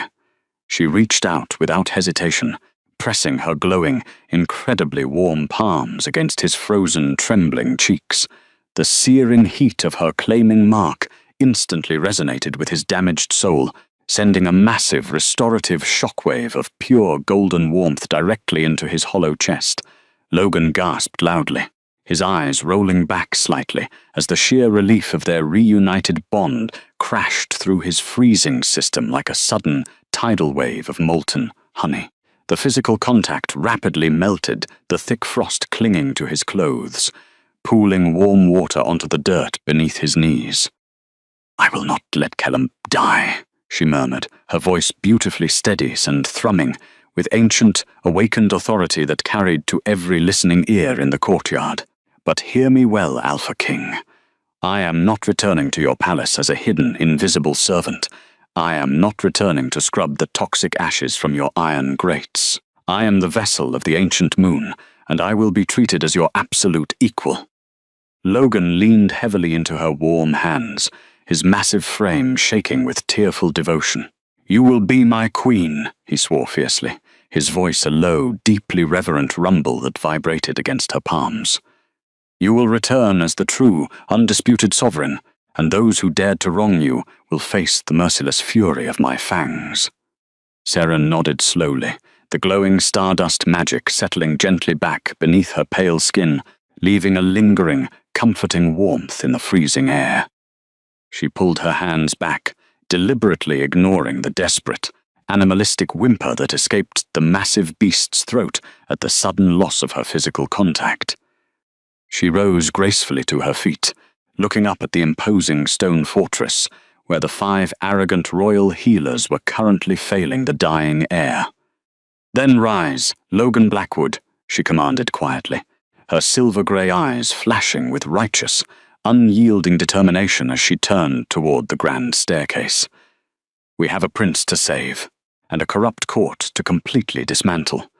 She reached out without hesitation, pressing her glowing, incredibly warm palms against his frozen, trembling cheeks. The searing heat of her claiming mark instantly resonated with his damaged soul, sending a massive restorative shockwave of pure golden warmth directly into his hollow chest. Logan gasped loudly, his eyes rolling back slightly as the sheer relief of their reunited bond crashed through his freezing system like a sudden tidal wave of molten honey. The physical contact rapidly melted the thick frost clinging to his clothes, pooling warm water onto the dirt beneath his knees. "I will not let Kellum die," she murmured, her voice beautifully steady and thrumming, with ancient, awakened authority that carried to every listening ear in the courtyard. "But hear me well, Alpha King. I am not returning to your palace as a hidden, invisible servant. I am not returning to scrub the toxic ashes from your iron grates. I am the vessel of the ancient moon, and I will be treated as your absolute equal." Logan leaned heavily into her warm hands, his massive frame shaking with tearful devotion. "You will be my queen," he swore fiercely, his voice a low, deeply reverent rumble that vibrated against her palms. "You will return as the true, undisputed sovereign, and those who dared to wrong you will face the merciless fury of my fangs." Seren nodded slowly, the glowing stardust magic settling gently back beneath her pale skin, leaving a lingering, comforting warmth in the freezing air. She pulled her hands back, deliberately ignoring the desperate, animalistic whimper that escaped the massive beast's throat at the sudden loss of her physical contact. She rose gracefully to her feet, looking up at the imposing stone fortress, where the 5 arrogant royal healers were currently failing the dying heir. "Then rise, Logan Blackwood," she commanded quietly, her silver-grey eyes flashing with righteous, unyielding determination as she turned toward the grand staircase. "We have a prince to save, and a corrupt court to completely dismantle."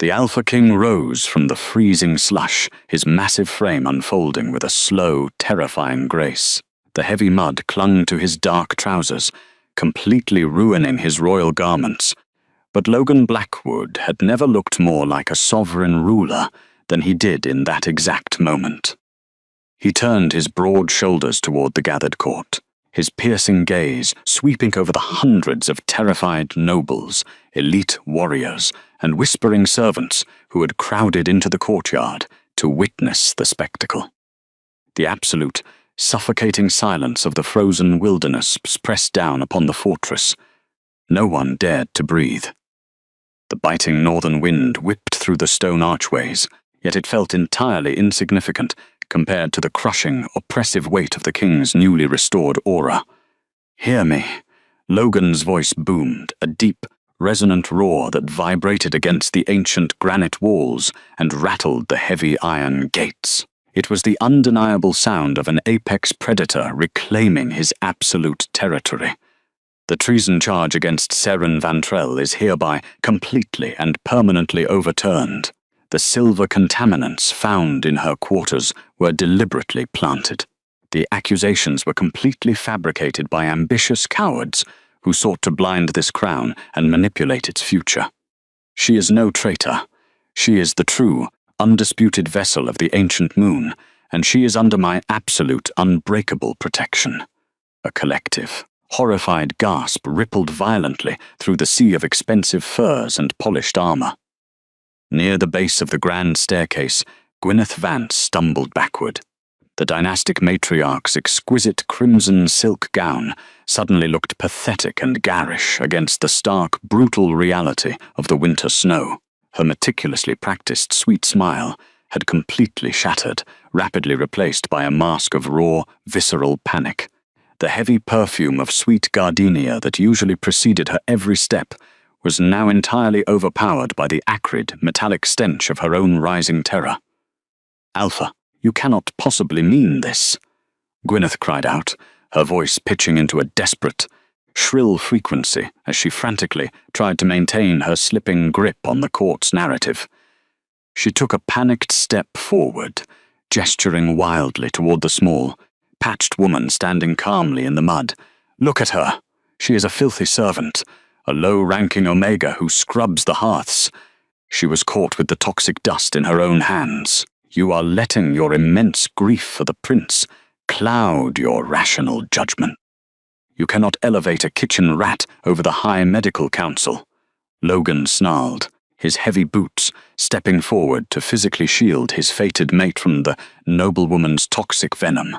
The Alpha King rose from the freezing slush, his massive frame unfolding with a slow, terrifying grace. The heavy mud clung to his dark trousers, completely ruining his royal garments. But Logan Blackwood had never looked more like a sovereign ruler than he did in that exact moment. He turned his broad shoulders toward the gathered court, his piercing gaze sweeping over the hundreds of terrified nobles, elite warriors, and whispering servants who had crowded into the courtyard to witness the spectacle. The absolute, suffocating silence of the frozen wilderness pressed down upon the fortress. No one dared to breathe. The biting northern wind whipped through the stone archways, yet it felt entirely insignificant compared to the crushing, oppressive weight of the king's newly restored aura. "Hear me," Logan's voice boomed, a deep, resonant roar that vibrated against the ancient granite walls and rattled the heavy iron gates. It was the undeniable sound of an apex predator reclaiming his absolute territory. "The treason charge against Seren Vantrell is hereby completely and permanently overturned. The silver contaminants found in her quarters were deliberately planted. The accusations were completely fabricated by ambitious cowards who sought to blind this crown and manipulate its future. She is no traitor. She is the true, undisputed vessel of the ancient moon, and she is under my absolute, unbreakable protection." A collective, horrified gasp rippled violently through the sea of expensive furs and polished armor. Near the base of the grand staircase, Gwyneth Vance stumbled backward. The dynastic matriarch's exquisite crimson silk gown suddenly looked pathetic and garish against the stark, brutal reality of the winter snow. Her meticulously practiced sweet smile had completely shattered, rapidly replaced by a mask of raw, visceral panic. The heavy perfume of sweet gardenia that usually preceded her every step was now entirely overpowered by the acrid, metallic stench of her own rising terror. "Alpha, you cannot possibly mean this," Gwyneth cried out, her voice pitching into a desperate, shrill frequency as she frantically tried to maintain her slipping grip on the court's narrative. She took a panicked step forward, gesturing wildly toward the small, patched woman standing calmly in the mud. "Look at her. She is a filthy servant, a low-ranking Omega who scrubs the hearths. She was caught with the toxic dust in her own hands. You are letting your immense grief for the prince cloud your rational judgment. You cannot elevate a kitchen rat over the High Medical Council." Logan snarled, his heavy boots stepping forward to physically shield his fated mate from the noblewoman's toxic venom.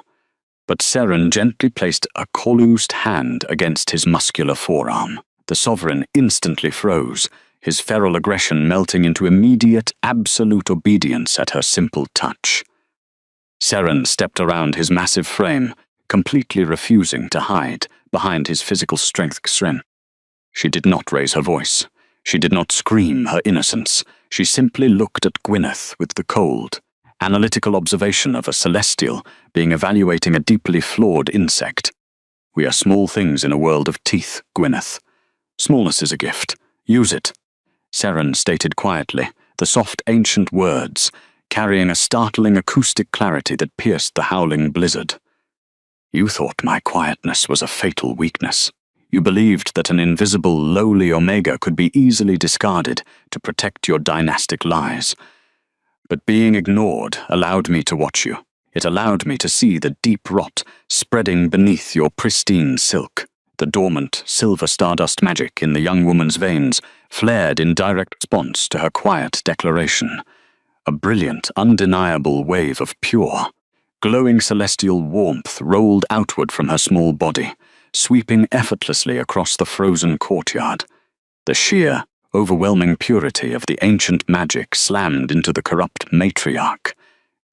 But Seren gently placed a collused hand against his muscular forearm. The sovereign instantly froze, his feral aggression melting into immediate, absolute obedience at her simple touch. Seren stepped around his massive frame, completely refusing to hide behind his physical strength. She did not raise her voice. She did not scream her innocence. She simply looked at Gwyneth with the cold, analytical observation of a celestial being evaluating a deeply flawed insect. We are small things in a world of teeth, Gwyneth. Smallness is a gift. Use it. Seren stated quietly, the soft ancient words, carrying a startling acoustic clarity that pierced the howling blizzard. You thought my quietness was a fatal weakness. You believed that an invisible, lowly Omega could be easily discarded to protect your dynastic lies. But being ignored allowed me to watch you. It allowed me to see the deep rot spreading beneath your pristine silk. The dormant, silver stardust magic in the young woman's veins flared in direct response to her quiet declaration. A brilliant, undeniable wave of pure, glowing celestial warmth rolled outward from her small body, sweeping effortlessly across the frozen courtyard. The sheer, overwhelming purity of the ancient magic slammed into the corrupt matriarch.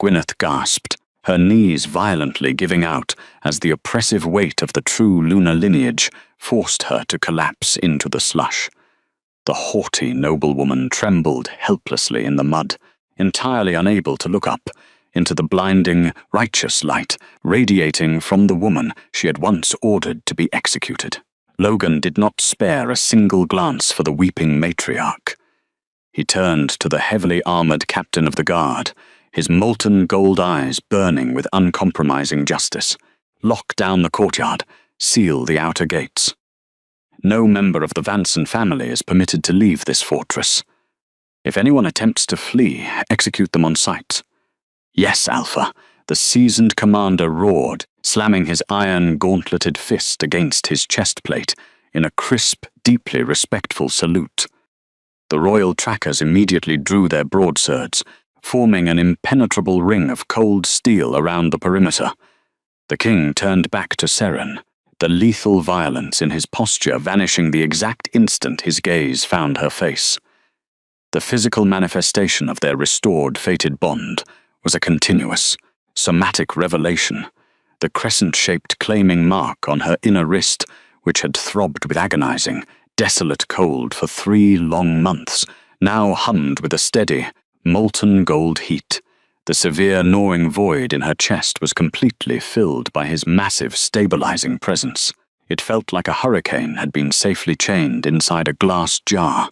Gwyneth gasped, her knees violently giving out as the oppressive weight of the true lunar lineage forced her to collapse into the slush. The haughty noblewoman trembled helplessly in the mud, entirely unable to look up into the blinding, righteous light radiating from the woman she had once ordered to be executed. Logan did not spare a single glance for the weeping matriarch. He turned to the heavily armored captain of the guard, his molten gold eyes burning with uncompromising justice. Lock down the courtyard, seal the outer gates. No member of the Vanson family is permitted to leave this fortress. If anyone attempts to flee, execute them on sight. Yes, Alpha, the seasoned commander roared, slamming his iron gauntleted fist against his chest plate in a crisp, deeply respectful salute. The royal trackers immediately drew their broadswords, forming an impenetrable ring of cold steel around the perimeter. The king turned back to Seren, the lethal violence in his posture vanishing the exact instant his gaze found her face. The physical manifestation of their restored fated bond was a continuous, somatic revelation, the crescent-shaped claiming mark on her inner wrist, which had throbbed with agonizing, desolate cold for 3 long months, now hummed with a steady, molten gold heat. The severe gnawing void in her chest was completely filled by his massive stabilizing presence. It felt like a hurricane had been safely chained inside a glass jar,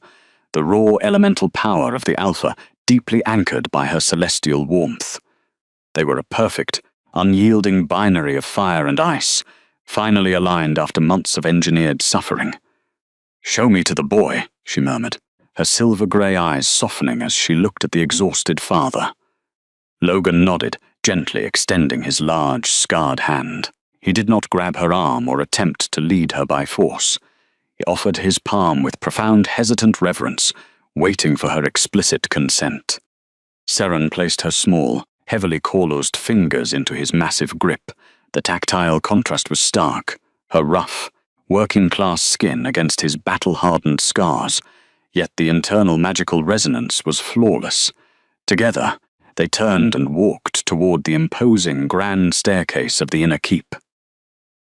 the raw elemental power of the Alpha deeply anchored by her celestial warmth. They were a perfect, unyielding binary of fire and ice, finally aligned after months of engineered suffering. "Show me to the boy," she murmured, her silver-grey eyes softening as she looked at the exhausted father. Logan nodded, gently extending his large, scarred hand. He did not grab her arm or attempt to lead her by force. He offered his palm with profound, hesitant reverence, waiting for her explicit consent. Seren placed her small, heavily corlused fingers into his massive grip. The tactile contrast was stark, her rough, working-class skin against his battle-hardened scars, yet the internal magical resonance was flawless. Together, they turned and walked toward the imposing grand staircase of the inner keep.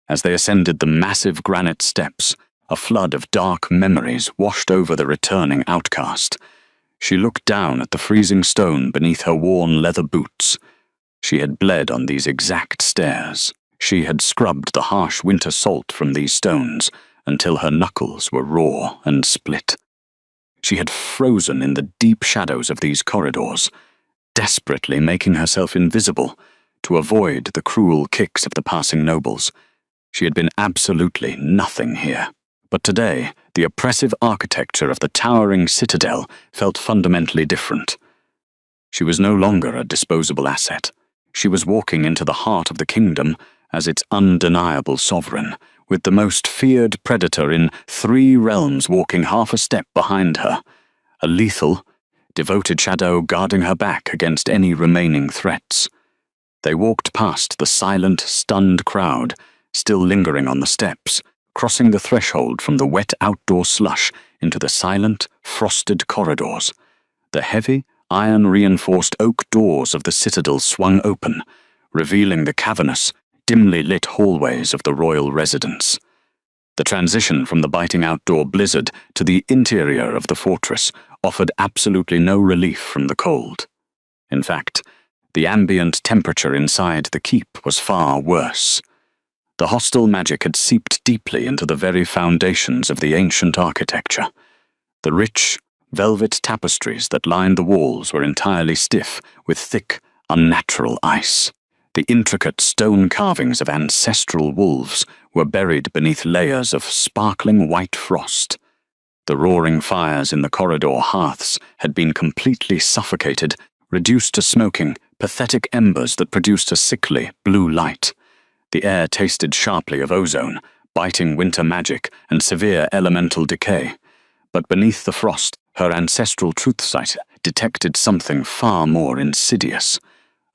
As they ascended the massive granite steps, a flood of dark memories washed over the returning outcast. She looked down at the freezing stone beneath her worn leather boots. She had bled on these exact stairs. She had scrubbed the harsh winter salt from these stones until her knuckles were raw and split. She had frozen in the deep shadows of these corridors, desperately making herself invisible to avoid the cruel kicks of the passing nobles. She had been absolutely nothing here. But today, the oppressive architecture of the towering citadel felt fundamentally different. She was no longer a disposable asset. She was walking into the heart of the kingdom as its undeniable sovereign, with the most feared predator in 3 realms walking half a step behind her, a lethal, devoted shadow guarding her back against any remaining threats. They walked past the silent, stunned crowd, still lingering on the steps, crossing the threshold from the wet outdoor slush into the silent, frosted corridors. The heavy, iron-reinforced oak doors of the citadel swung open, revealing the cavernous, dimly lit hallways of the royal residence. The transition from the biting outdoor blizzard to the interior of the fortress offered absolutely no relief from the cold. In fact, the ambient temperature inside the keep was far worse. The hostile magic had seeped deeply into the very foundations of the ancient architecture. The rich, velvet tapestries that lined the walls were entirely stiff with thick, unnatural ice. The intricate stone carvings of ancestral wolves were buried beneath layers of sparkling white frost. The roaring fires in the corridor hearths had been completely suffocated, reduced to smoking, pathetic embers that produced a sickly blue light. The air tasted sharply of ozone, biting winter magic, and severe elemental decay. But beneath the frost, her ancestral truth sight detected something far more insidious.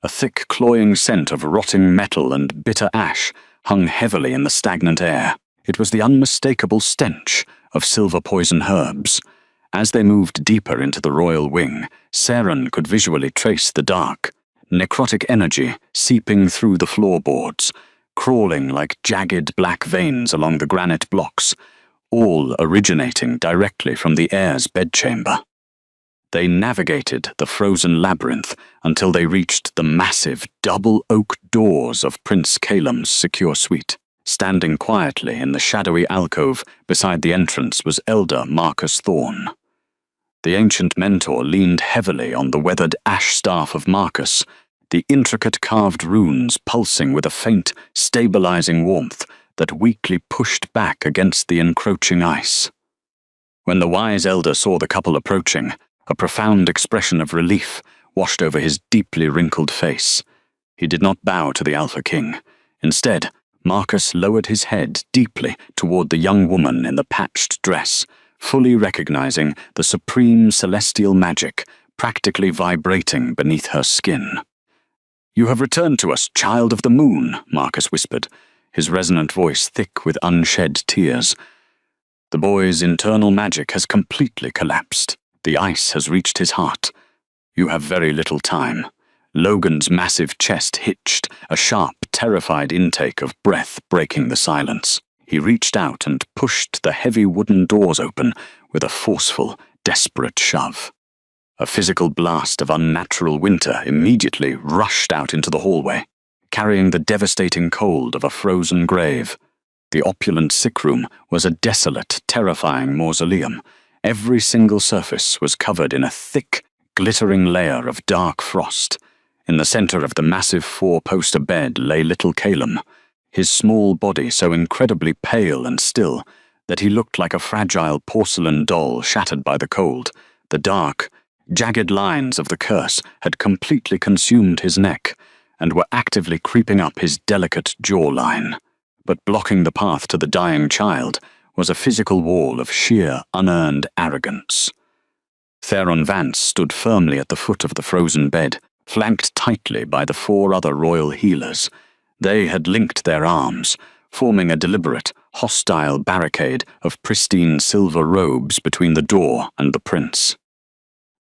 A thick, cloying scent of rotting metal and bitter ash hung heavily in the stagnant air. It was the unmistakable stench of silver poison herbs. As they moved deeper into the royal wing, Saren could visually trace the dark, necrotic energy seeping through the floorboards, crawling like jagged black veins along the granite blocks, all originating directly from the heir's bedchamber. They navigated the frozen labyrinth until they reached the massive double oak doors of Prince Caelim's secure suite. Standing quietly in the shadowy alcove beside the entrance was Elder Marcus Thorne. The ancient mentor leaned heavily on the weathered ash staff of Marcus, the intricate carved runes pulsing with a faint, stabilizing warmth that weakly pushed back against the encroaching ice. When the wise elder saw the couple approaching, a profound expression of relief washed over his deeply wrinkled face. He did not bow to the Alpha King. Instead, Marcus lowered his head deeply toward the young woman in the patched dress, fully recognizing the supreme celestial magic practically vibrating beneath her skin. "You have returned to us, child of the moon," Marcus whispered, his resonant voice thick with unshed tears. "The boy's internal magic has completely collapsed. The ice has reached his heart. You have very little time." Logan's massive chest hitched, a sharp, terrified intake of breath breaking the silence. He reached out and pushed the heavy wooden doors open with a forceful, desperate shove. A physical blast of unnatural winter immediately rushed out into the hallway, carrying the devastating cold of a frozen grave. The opulent sick room was a desolate, terrifying mausoleum. Every single surface was covered in a thick, glittering layer of dark frost. In the center of the massive four-poster bed lay little Caelim, his small body so incredibly pale and still that he looked like a fragile porcelain doll shattered by the cold. The dark, jagged lines of the curse had completely consumed his neck and were actively creeping up his delicate jawline. But blocking the path to the dying child was a physical wall of sheer, unearned arrogance. Theron Vance stood firmly at the foot of the frozen bed, flanked tightly by the 4 other royal healers. They had linked their arms, forming a deliberate, hostile barricade of pristine silver robes between the door and the prince.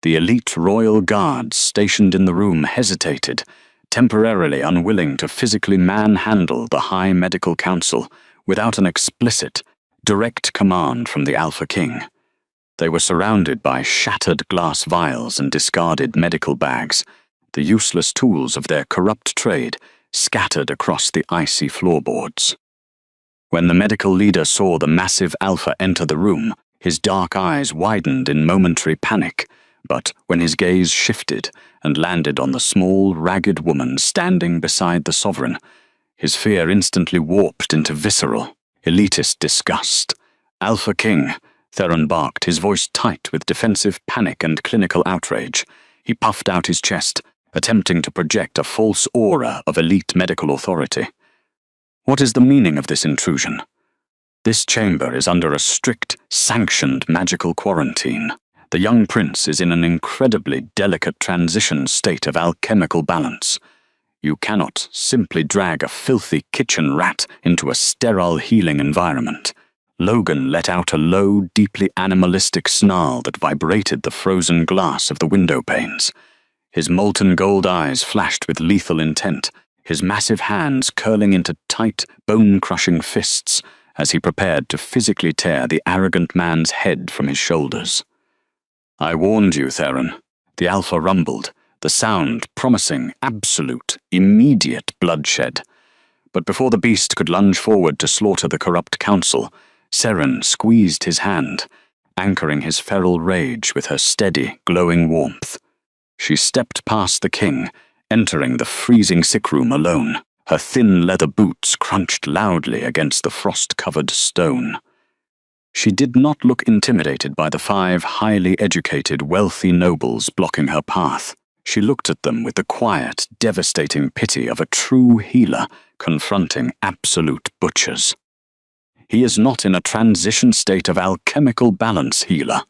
The elite royal guards stationed in the room hesitated, temporarily unwilling to physically manhandle the High Medical Council without an explicit, direct command from the Alpha King. They were surrounded by shattered glass vials and discarded medical bags, the useless tools of their corrupt trade scattered across the icy floorboards. When the medical leader saw the massive Alpha enter the room, his dark eyes widened in momentary panic, but when his gaze shifted and landed on the small, ragged woman standing beside the sovereign, his fear instantly warped into visceral, elitist disgust. "Alpha King," Theron barked, his voice tight with defensive panic and clinical outrage. He puffed out his chest, attempting to project a false aura of elite medical authority. "What is the meaning of this intrusion? This chamber is under a strict, sanctioned magical quarantine. The young prince is in an incredibly delicate transition state of alchemical balance. You cannot simply drag a filthy kitchen rat into a sterile healing environment." Logan let out a low, deeply animalistic snarl that vibrated the frozen glass of the window panes. His molten gold eyes flashed with lethal intent, his massive hands curling into tight, bone-crushing fists as he prepared to physically tear the arrogant man's head from his shoulders. "I warned you, Theron," the Alpha rumbled, the sound promising absolute, immediate bloodshed. But before the beast could lunge forward to slaughter the corrupt council, Seren squeezed his hand, anchoring his feral rage with her steady, glowing warmth. She stepped past the king, entering the freezing sick room alone. Her thin leather boots crunched loudly against the frost-covered stone. She did not look intimidated by the 5 highly educated, wealthy nobles blocking her path. She looked at them with the quiet, devastating pity of a true healer confronting absolute butchers. "He is not in a transition state of alchemical balance, healer,"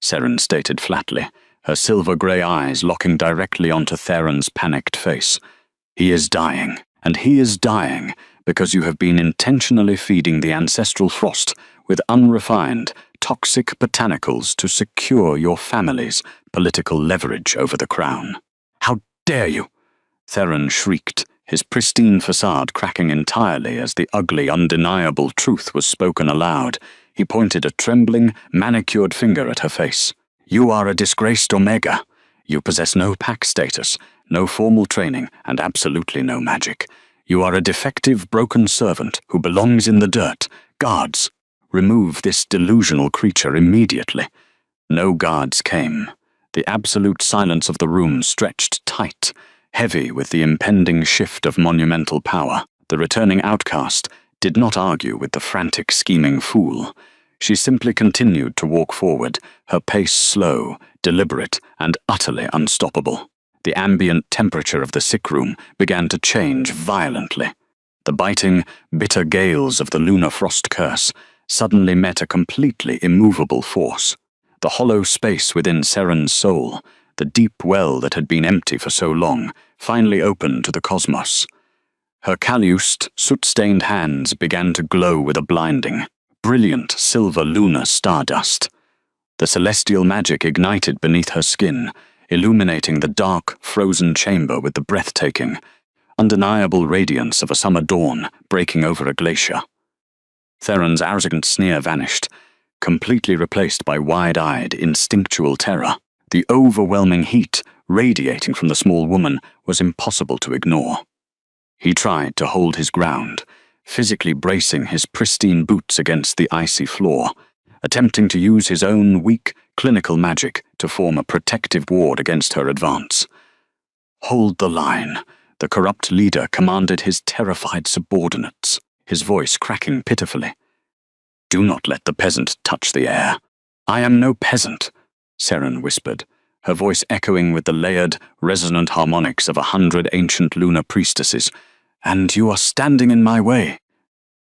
Seren stated flatly, her silver-grey eyes locking directly onto Theron's panicked face. "He is dying. And he is dying because you have been intentionally feeding the ancestral frost with unrefined, toxic botanicals to secure your family's political leverage over the crown." "How dare you!" Theron shrieked, his pristine facade cracking entirely as the ugly, undeniable truth was spoken aloud. He pointed a trembling, manicured finger at her face. "You are a disgraced Omega. You possess no pack status, no formal training, and absolutely no magic. You are a defective, broken servant who belongs in the dirt. Guards, remove this delusional creature immediately." No guards came. The absolute silence of the room stretched tight, heavy with the impending shift of monumental power. The returning outcast did not argue with the frantic, scheming fool. She simply continued to walk forward, her pace slow, deliberate, and utterly unstoppable. The ambient temperature of the sick room began to change violently. The biting, bitter gales of the lunar frost curse suddenly met a completely immovable force. The hollow space within Seren's soul, the deep well that had been empty for so long, finally opened to the cosmos. Her calloused, soot-stained hands began to glow with a blinding, brilliant silver lunar stardust. The celestial magic ignited beneath her skin, illuminating the dark, frozen chamber with the breathtaking, undeniable radiance of a summer dawn breaking over a glacier. Theron's arrogant sneer vanished, completely replaced by wide-eyed, instinctual terror. The overwhelming heat radiating from the small woman was impossible to ignore. He tried to hold his ground, physically bracing his pristine boots against the icy floor, attempting to use his own weak, clinical magic to form a protective ward against her advance. "Hold the line," the corrupt leader commanded his terrified subordinates, his voice cracking pitifully. "Do not let the peasant touch the air." "I am no peasant," Seren whispered, her voice echoing with the layered, resonant harmonics of 100 ancient lunar priestesses. "And you are standing in my way."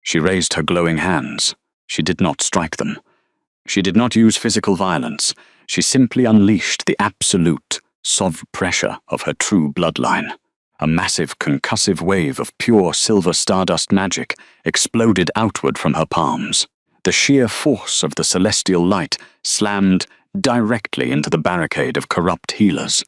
She raised her glowing hands. She did not strike them. She did not use physical violence. She simply unleashed the absolute, sovereign pressure of her true bloodline. A massive concussive wave of pure silver stardust magic exploded outward from her palms. The sheer force of the celestial light slammed directly into the barricade of corrupt healers.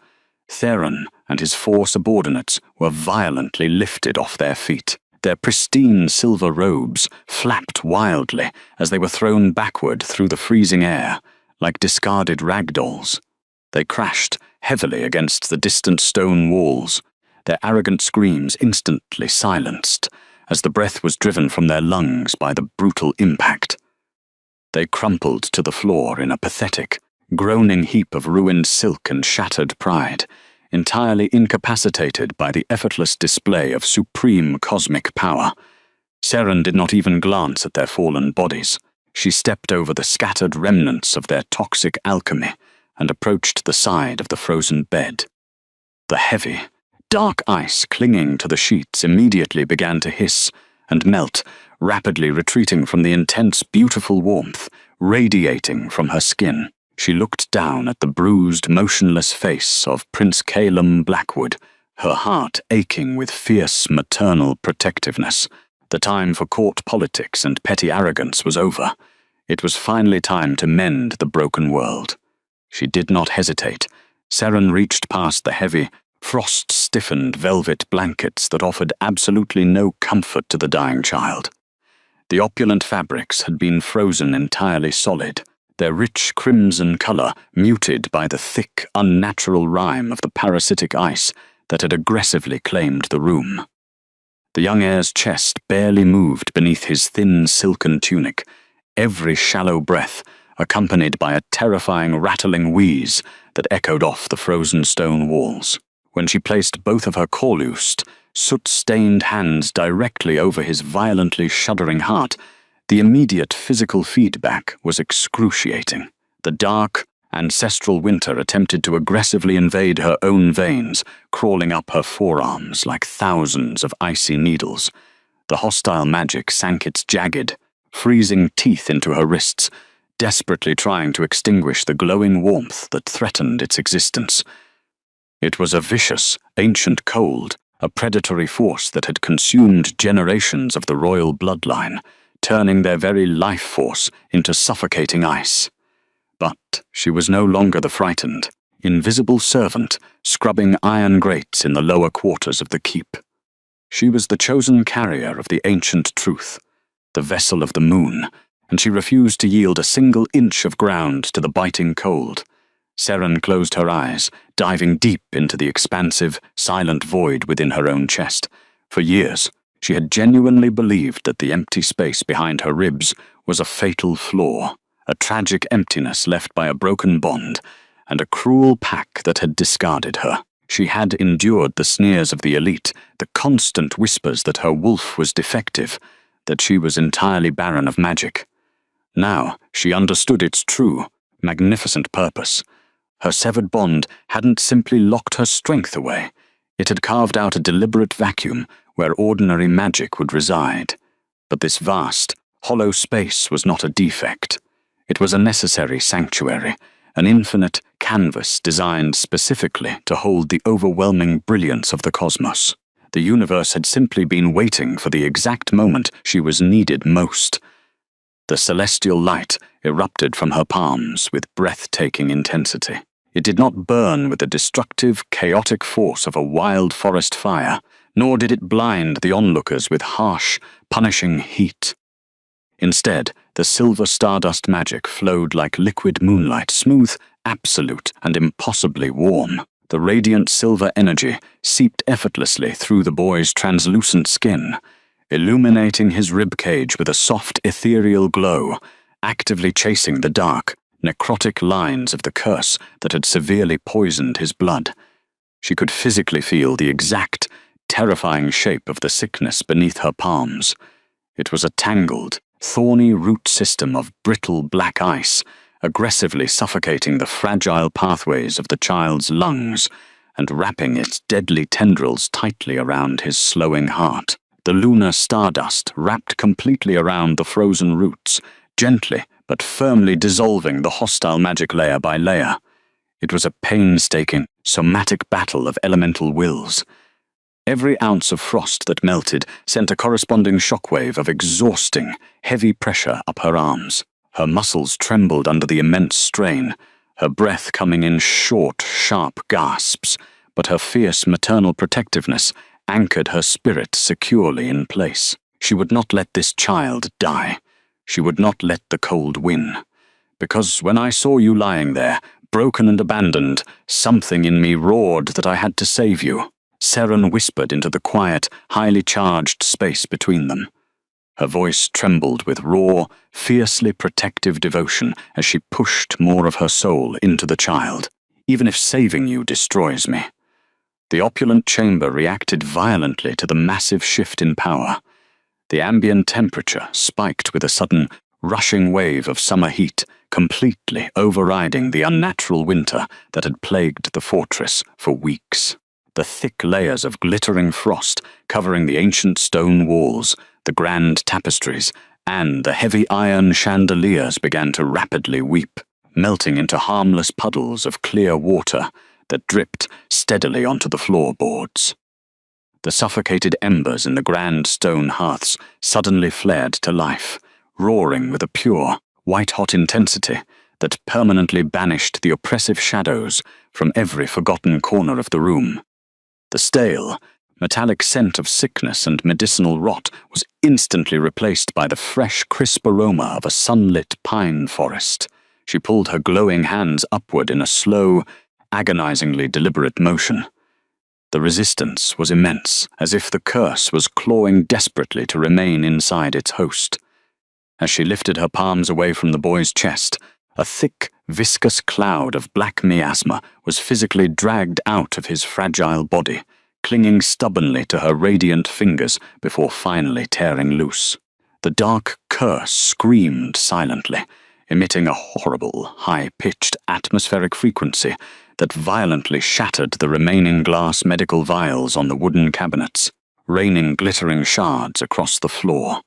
Theron and his 4 subordinates were violently lifted off their feet. Their pristine silver robes flapped wildly as they were thrown backward through the freezing air, like discarded ragdolls. They crashed heavily against the distant stone walls, their arrogant screams instantly silenced as the breath was driven from their lungs by the brutal impact. They crumpled to the floor in a pathetic, groaning heap of ruined silk and shattered pride, entirely incapacitated by the effortless display of supreme cosmic power. Seren did not even glance at their fallen bodies. She stepped over the scattered remnants of their toxic alchemy and approached the side of the frozen bed. The heavy, dark ice clinging to the sheets immediately began to hiss and melt, rapidly retreating from the intense, beautiful warmth radiating from her skin. She looked down at the bruised, motionless face of Prince Calum Blackwood, her heart aching with fierce maternal protectiveness. The time for court politics and petty arrogance was over. It was finally time to mend the broken world. She did not hesitate. Seren reached past the heavy, frost-stiffened velvet blankets that offered absolutely no comfort to the dying child. The opulent fabrics had been frozen entirely solid, their rich crimson color muted by the thick, unnatural rime of the parasitic ice that had aggressively claimed the room. The young heir's chest barely moved beneath his thin silken tunic, every shallow breath accompanied by a terrifying rattling wheeze that echoed off the frozen stone walls. When she placed both of her corlused, soot-stained hands directly over his violently shuddering heart, the immediate physical feedback was excruciating. The dark, ancestral winter attempted to aggressively invade her own veins, crawling up her forearms like thousands of icy needles. The hostile magic sank its jagged, freezing teeth into her wrists, desperately trying to extinguish the glowing warmth that threatened its existence. It was a vicious, ancient cold, a predatory force that had consumed generations of the royal bloodline, turning their very life force into suffocating ice. But she was no longer the frightened, invisible servant scrubbing iron grates in the lower quarters of the keep. She was the chosen carrier of the ancient truth, the vessel of the moon, and she refused to yield a single inch of ground to the biting cold. Seren closed her eyes, diving deep into the expansive, silent void within her own chest. For years, she had genuinely believed that the empty space behind her ribs was a fatal flaw, a tragic emptiness left by a broken bond, and a cruel pack that had discarded her. She had endured the sneers of the elite, the constant whispers that her wolf was defective, that she was entirely barren of magic. Now she understood its true, magnificent purpose. Her severed bond hadn't simply locked her strength away. It had carved out a deliberate vacuum where ordinary magic would reside. But this vast, hollow space was not a defect. It was a necessary sanctuary, an infinite canvas designed specifically to hold the overwhelming brilliance of the cosmos. The universe had simply been waiting for the exact moment she was needed most. The celestial light erupted from her palms with breathtaking intensity. It did not burn with the destructive, chaotic force of a wild forest fire, nor did it blind the onlookers with harsh, punishing heat. Instead, the silver stardust magic flowed like liquid moonlight, smooth, absolute, and impossibly warm. The radiant silver energy seeped effortlessly through the boy's translucent skin, illuminating his ribcage with a soft, ethereal glow, actively chasing the dark, necrotic lines of the curse that had severely poisoned his blood. She could physically feel the exact, terrifying shape of the sickness beneath her palms. It was a tangled, thorny root system of brittle black ice, aggressively suffocating the fragile pathways of the child's lungs and wrapping its deadly tendrils tightly around his slowing heart. The lunar stardust wrapped completely around the frozen roots, gently but firmly dissolving the hostile magic layer by layer. It was a painstaking, somatic battle of elemental wills. Every ounce of frost that melted sent a corresponding shockwave of exhausting, heavy pressure up her arms. Her muscles trembled under the immense strain, her breath coming in short, sharp gasps, but her fierce maternal protectiveness anchored her spirit securely in place. She would not let this child die. She would not let the cold win. Because when I saw you lying there, broken and abandoned, something in me roared that I had to save you. Seren whispered into the quiet, highly charged space between them. Her voice trembled with raw, fiercely protective devotion as she pushed more of her soul into the child. Even if saving you destroys me. The opulent chamber reacted violently to the massive shift in power. The ambient temperature spiked with a sudden, rushing wave of summer heat, completely overriding the unnatural winter that had plagued the fortress for weeks. The thick layers of glittering frost covering the ancient stone walls, the grand tapestries, and the heavy iron chandeliers began to rapidly weep, melting into harmless puddles of clear water that dripped steadily onto the floorboards. The suffocated embers in the grand stone hearths suddenly flared to life, roaring with a pure, white-hot intensity that permanently banished the oppressive shadows from every forgotten corner of the room. The stale, metallic scent of sickness and medicinal rot was instantly replaced by the fresh, crisp aroma of a sunlit pine forest. She pulled her glowing hands upward in a slow, agonizingly deliberate motion. The resistance was immense, as if the curse was clawing desperately to remain inside its host. As she lifted her palms away from the boy's chest, a thick, viscous cloud of black miasma was physically dragged out of his fragile body, clinging stubbornly to her radiant fingers before finally tearing loose. The dark curse screamed silently, emitting a horrible, high-pitched atmospheric frequency that violently shattered the remaining glass medical vials on the wooden cabinets, raining glittering shards across the floor.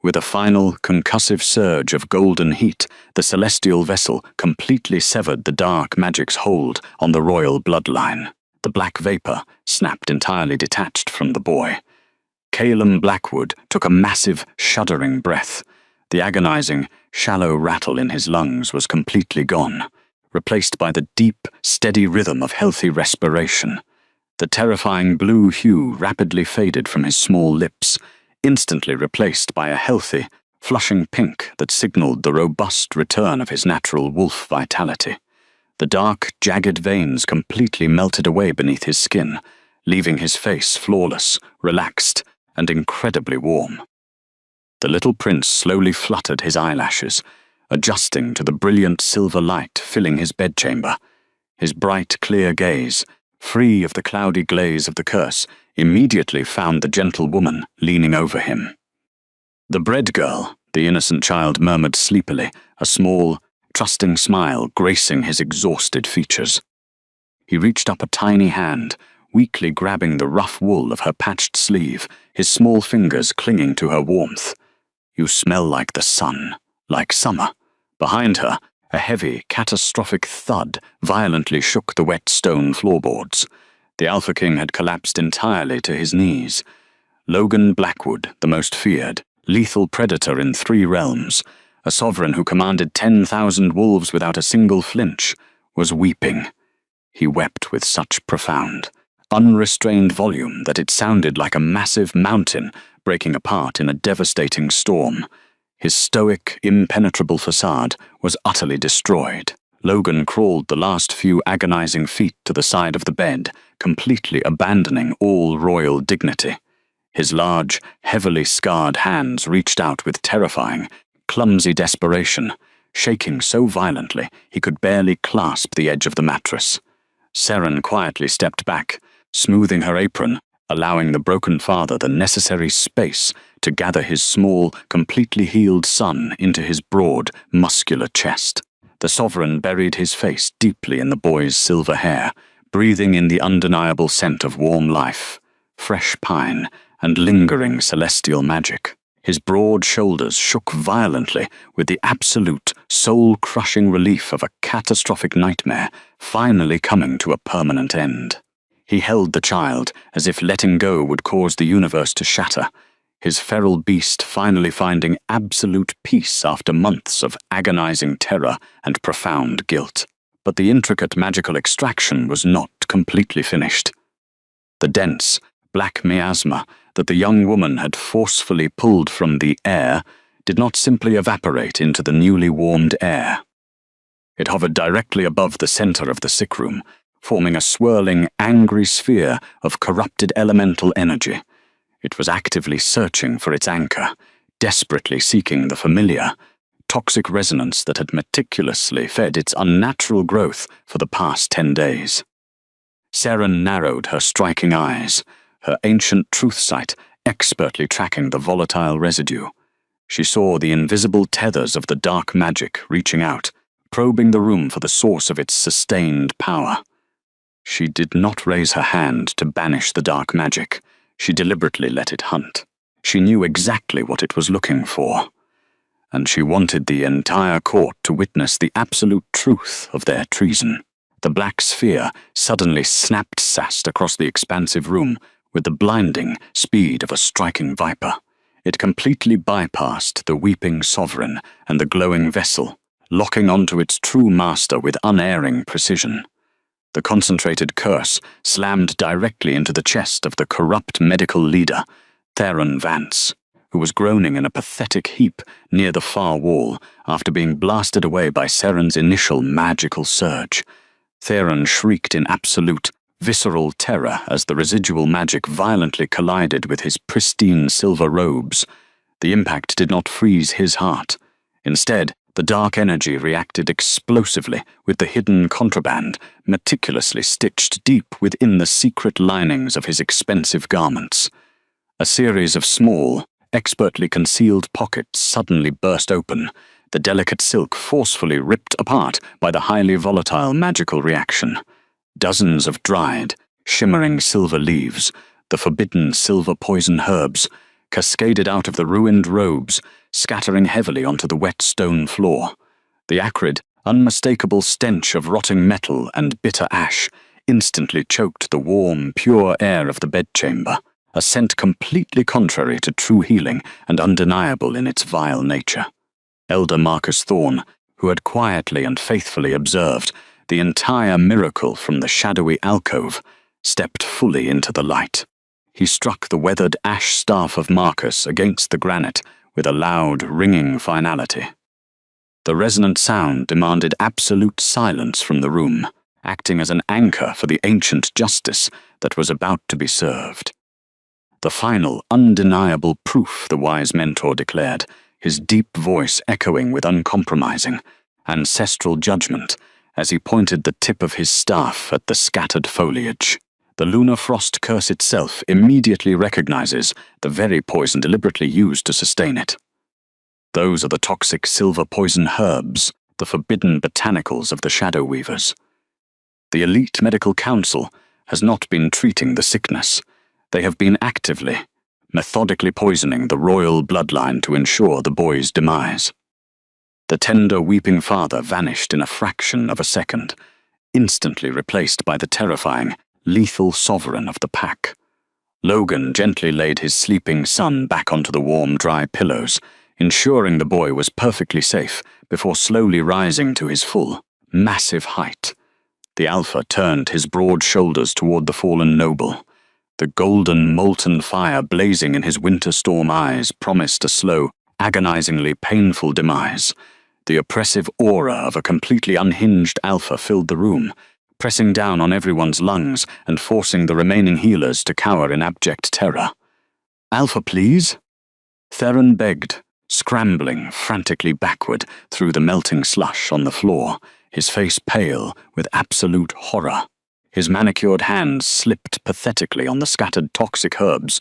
With a final, concussive surge of golden heat, the celestial vessel completely severed the dark magic's hold on the royal bloodline. The black vapor snapped entirely detached from the boy. Calum Blackwood took a massive, shuddering breath. The agonizing, shallow rattle in his lungs was completely gone, replaced by the deep, steady rhythm of healthy respiration. The terrifying blue hue rapidly faded from his small lips, instantly replaced by a healthy, flushing pink that signaled the robust return of his natural wolf vitality. The dark, jagged veins completely melted away beneath his skin, leaving his face flawless, relaxed, and incredibly warm. The little prince slowly fluttered his eyelashes, adjusting to the brilliant silver light filling his bedchamber. His bright, clear gaze, free of the cloudy glaze of the curse, immediately found the gentle woman leaning over him. "The bread girl," the innocent child murmured sleepily, a small, trusting smile gracing his exhausted features. He reached up a tiny hand, weakly grabbing the rough wool of her patched sleeve, his small fingers clinging to her warmth. "You smell like the sun, like summer." Behind her, a heavy, catastrophic thud violently shook the wet stone floorboards. The Alpha King had collapsed entirely to his knees. Logan Blackwood, the most feared, lethal predator in 3 realms, a sovereign who commanded 10,000 wolves without a single flinch, was weeping. He wept with such profound, unrestrained volume that it sounded like a massive mountain breaking apart in a devastating storm. His stoic, impenetrable facade was utterly destroyed. Logan crawled the last few agonizing feet to the side of the bed, completely abandoning all royal dignity. His large, heavily scarred hands reached out with terrifying, clumsy desperation, shaking so violently he could barely clasp the edge of the mattress. Seren quietly stepped back, smoothing her apron, allowing the broken father the necessary space to gather his small, completely healed son into his broad, muscular chest. The sovereign buried his face deeply in the boy's silver hair, breathing in the undeniable scent of warm life, fresh pine, and lingering celestial magic. His broad shoulders shook violently with the absolute, soul-crushing relief of a catastrophic nightmare finally coming to a permanent end. He held the child as if letting go would cause the universe to shatter, his feral beast finally finding absolute peace after months of agonizing terror and profound guilt. But the intricate magical extraction was not completely finished. The dense, black miasma that the young woman had forcefully pulled from the Heir did not simply evaporate into the newly warmed air. It hovered directly above the center of the sick room, forming a swirling, angry sphere of corrupted elemental energy. It was actively searching for its anchor, desperately seeking the familiar, toxic resonance that had meticulously fed its unnatural growth for the past 10 days. Seren narrowed her striking eyes, her ancient truth sight expertly tracking the volatile residue. She saw the invisible tethers of the dark magic reaching out, probing the room for the source of its sustained power. She did not raise her hand to banish the dark magic. She deliberately let it hunt. She knew exactly what it was looking for, and she wanted the entire court to witness the absolute truth of their treason. The black sphere suddenly snapped across the expansive room with the blinding speed of a striking viper. It completely bypassed the weeping sovereign and the glowing vessel, locking onto its true master with unerring precision. The concentrated curse slammed directly into the chest of the corrupt medical leader, Theron Vance, who was groaning in a pathetic heap near the far wall after being blasted away by Seren's initial magical surge. Theron shrieked in absolute, visceral terror as the residual magic violently collided with his pristine silver robes. The impact did not freeze his heart. Instead, the dark energy reacted explosively with the hidden contraband meticulously stitched deep within the secret linings of his expensive garments. A series of small, expertly concealed pockets suddenly burst open, the delicate silk forcefully ripped apart by the highly volatile magical reaction. Dozens of dried, shimmering silver leaves, the forbidden silver poison herbs, cascaded out of the ruined robes, scattering heavily onto the wet stone floor. The acrid, unmistakable stench of rotting metal and bitter ash instantly choked the warm, pure air of the bedchamber, a scent completely contrary to true healing and undeniable in its vile nature. Elder Marcus Thorne, who had quietly and faithfully observed the entire miracle from the shadowy alcove, stepped fully into the light. He struck the weathered ash staff of Marcus against the granite with a loud, ringing finality. The resonant sound demanded absolute silence from the room, acting as an anchor for the ancient justice that was about to be served. The final, undeniable proof, the wise mentor declared, his deep voice echoing with uncompromising, ancestral judgment as he pointed the tip of his staff at the scattered foliage. The lunar frost curse itself immediately recognizes the very poison deliberately used to sustain it. Those are the toxic silver poison herbs, the forbidden botanicals of the Shadow Weavers. The elite medical council has not been treating the sickness. They have been actively, methodically poisoning the royal bloodline to ensure the boy's demise. The tender, weeping father vanished in a fraction of a second, instantly replaced by the terrifying, lethal sovereign of the pack. Logan gently laid his sleeping son back onto the warm, dry pillows, ensuring the boy was perfectly safe before slowly rising to his full, massive height. The Alpha turned his broad shoulders toward the fallen noble. The golden, molten fire blazing in his winter storm eyes promised a slow, agonizingly painful demise. The oppressive aura of a completely unhinged Alpha filled the room, pressing down on everyone's lungs and forcing the remaining healers to cower in abject terror. "Alpha, please?" Theron begged, scrambling frantically backward through the melting slush on the floor, his face pale with absolute horror. His manicured hands slipped pathetically on the scattered toxic herbs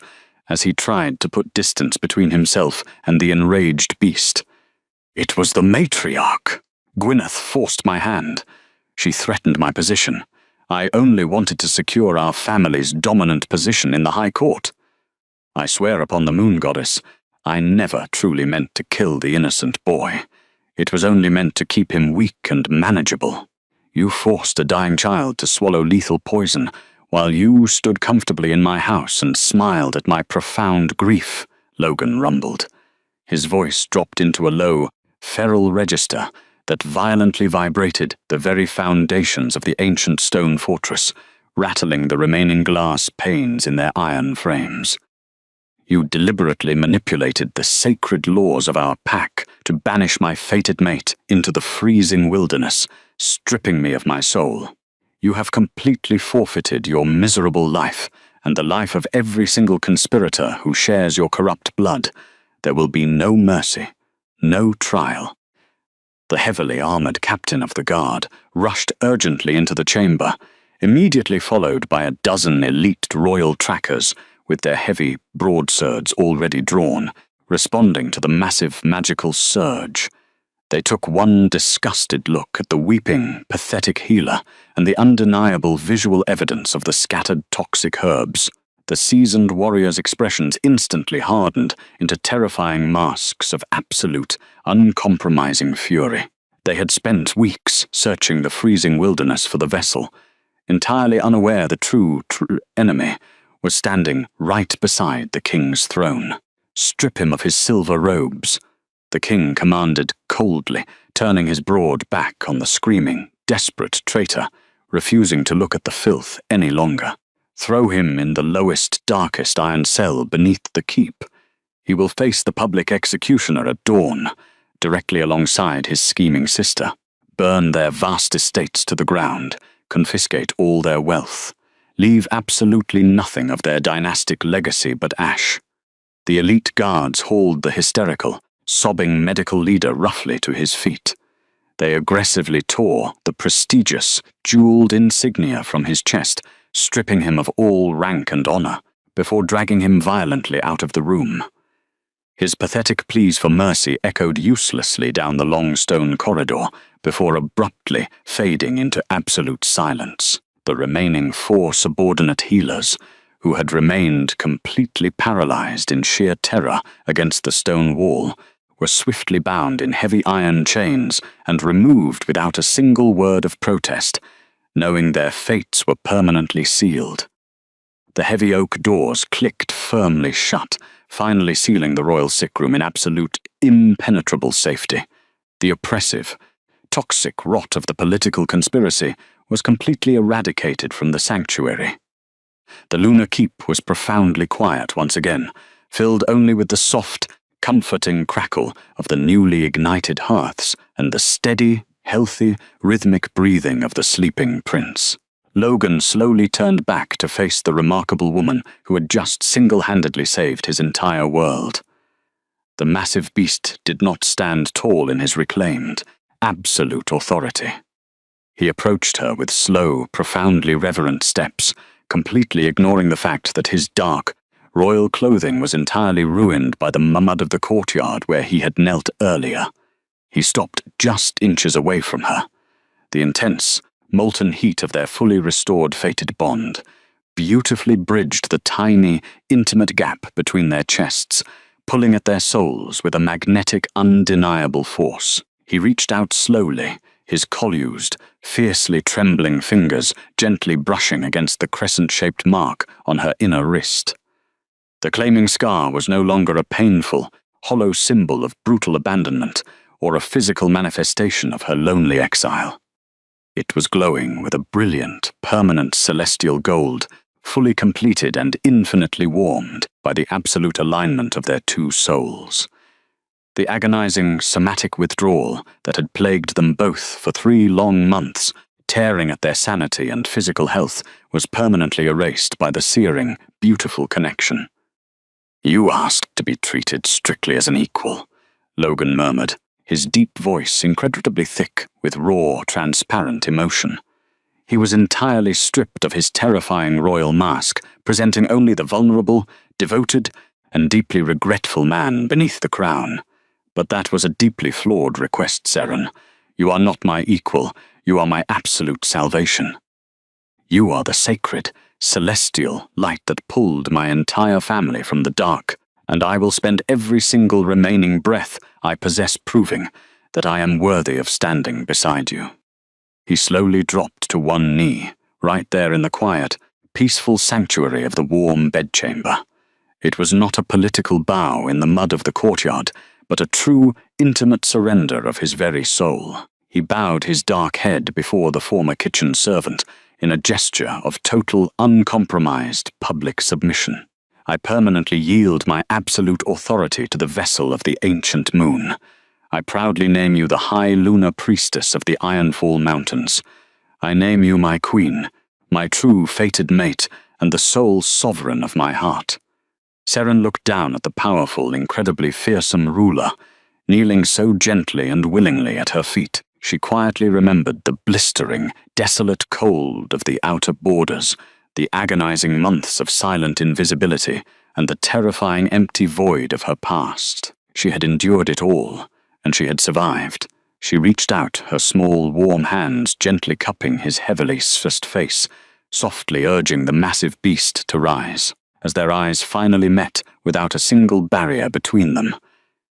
as he tried to put distance between himself and the enraged beast. It was the matriarch. Gwyneth forced my hand. She threatened my position. I only wanted to secure our family's dominant position in the High Court. I swear upon the Moon Goddess, I never truly meant to kill the innocent boy. It was only meant to keep him weak and manageable. You forced a dying child to swallow lethal poison, while you stood comfortably in my house and smiled at my profound grief, Logan rumbled. His voice dropped into a low, feral register that violently vibrated the very foundations of the ancient stone fortress, rattling the remaining glass panes in their iron frames. You deliberately manipulated the sacred laws of our pack to banish my fated mate into the freezing wilderness, stripping me of my soul. You have completely forfeited your miserable life and the life of every single conspirator who shares your corrupt blood. There will be no mercy, no trial. The heavily armored captain of the guard rushed urgently into the chamber, immediately followed by a dozen elite royal trackers with their heavy broadswords already drawn, responding to the massive magical surge. They took one disgusted look at the weeping, pathetic healer and the undeniable visual evidence of the scattered toxic herbs. The seasoned warrior's expressions instantly hardened into terrifying masks of absolute, uncompromising fury. They had spent weeks searching the freezing wilderness for the vessel, entirely unaware the true enemy was standing right beside the king's throne. "Strip him of his silver robes," the king commanded coldly, turning his broad back on the screaming, desperate traitor, refusing to look at the filth any longer. Throw him in the lowest, darkest iron cell beneath the keep. He will face the public executioner at dawn, directly alongside his scheming sister. Burn their vast estates to the ground, confiscate all their wealth, leave absolutely nothing of their dynastic legacy but ash. The elite guards hauled the hysterical, sobbing medical leader roughly to his feet. They aggressively tore the prestigious, jeweled insignia from his chest, stripping him of all rank and honor, before dragging him violently out of the room. His pathetic pleas for mercy echoed uselessly down the long stone corridor, before abruptly fading into absolute silence. The remaining 4 subordinate healers, who had remained completely paralyzed in sheer terror against the stone wall, were swiftly bound in heavy iron chains and removed without a single word of protest, knowing their fates were permanently sealed. The heavy oak doors clicked firmly shut, finally sealing the royal sick room in absolute, impenetrable safety. The oppressive, toxic rot of the political conspiracy was completely eradicated from the sanctuary. The lunar keep was profoundly quiet once again, filled only with the soft, comforting crackle of the newly ignited hearths and the steady, healthy, rhythmic breathing of the sleeping prince. Logan slowly turned back to face the remarkable woman who had just single-handedly saved his entire world. The massive beast did not stand tall in his reclaimed, absolute authority. He approached her with slow, profoundly reverent steps, completely ignoring the fact that his dark, royal clothing was entirely ruined by the mud of the courtyard where he had knelt earlier. He stopped just inches away from her. The intense, molten heat of their fully restored fated bond beautifully bridged the tiny, intimate gap between their chests, pulling at their souls with a magnetic, undeniable force. He reached out slowly, his collused, fiercely trembling fingers gently brushing against the crescent-shaped mark on her inner wrist. The claiming scar was no longer a painful, hollow symbol of brutal abandonment or a physical manifestation of her lonely exile. It was glowing with a brilliant, permanent celestial gold, fully completed and infinitely warmed by the absolute alignment of their 2 souls. The agonizing somatic withdrawal that had plagued them both for 3 long months, tearing at their sanity and physical health, was permanently erased by the searing, beautiful connection. "You asked to be treated strictly as an equal," Logan murmured, his deep voice incredibly thick with raw, transparent emotion. He was entirely stripped of his terrifying royal mask, presenting only the vulnerable, devoted, and deeply regretful man beneath the crown. But that was a deeply flawed request, Seren. You are not my equal, you are my absolute salvation. You are the sacred, celestial light that pulled my entire family from the dark, and I will spend every single remaining breath I possess proving that I am worthy of standing beside you. He slowly dropped to one knee, right there in the quiet, peaceful sanctuary of the warm bedchamber. It was not a political bow in the mud of the courtyard, but a true, intimate surrender of his very soul. He bowed his dark head before the former kitchen servant in a gesture of total, uncompromised public submission. I permanently yield my absolute authority to the vessel of the ancient moon. I proudly name you the High Lunar Priestess of the Ironfall Mountains. I name you my queen, my true fated mate, and the sole sovereign of my heart. Seren looked down at the powerful, incredibly fearsome ruler, kneeling so gently and willingly at her feet. She quietly remembered the blistering, desolate cold of the outer borders, the agonizing months of silent invisibility, and the terrifying empty void of her past. She had endured it all, and she had survived. She reached out, her small, warm hands gently cupping his heavily stressed face, softly urging the massive beast to rise. As their eyes finally met without a single barrier between them,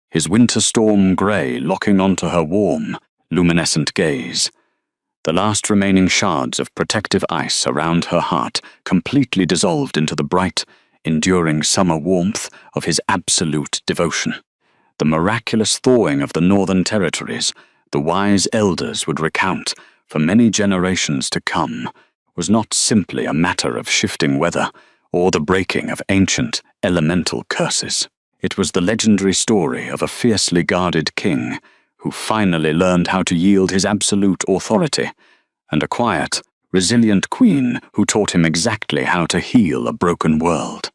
his winter storm grey locking onto her warm, luminescent gaze. The last remaining shards of protective ice around her heart completely dissolved into the bright, enduring summer warmth of his absolute devotion. The miraculous thawing of the northern territories, the wise elders would recount, for many generations to come was not simply a matter of shifting weather or the breaking of ancient elemental curses. It was the legendary story of a fiercely guarded king who finally learned how to yield his absolute authority, and a quiet, resilient queen who taught him exactly how to heal a broken world.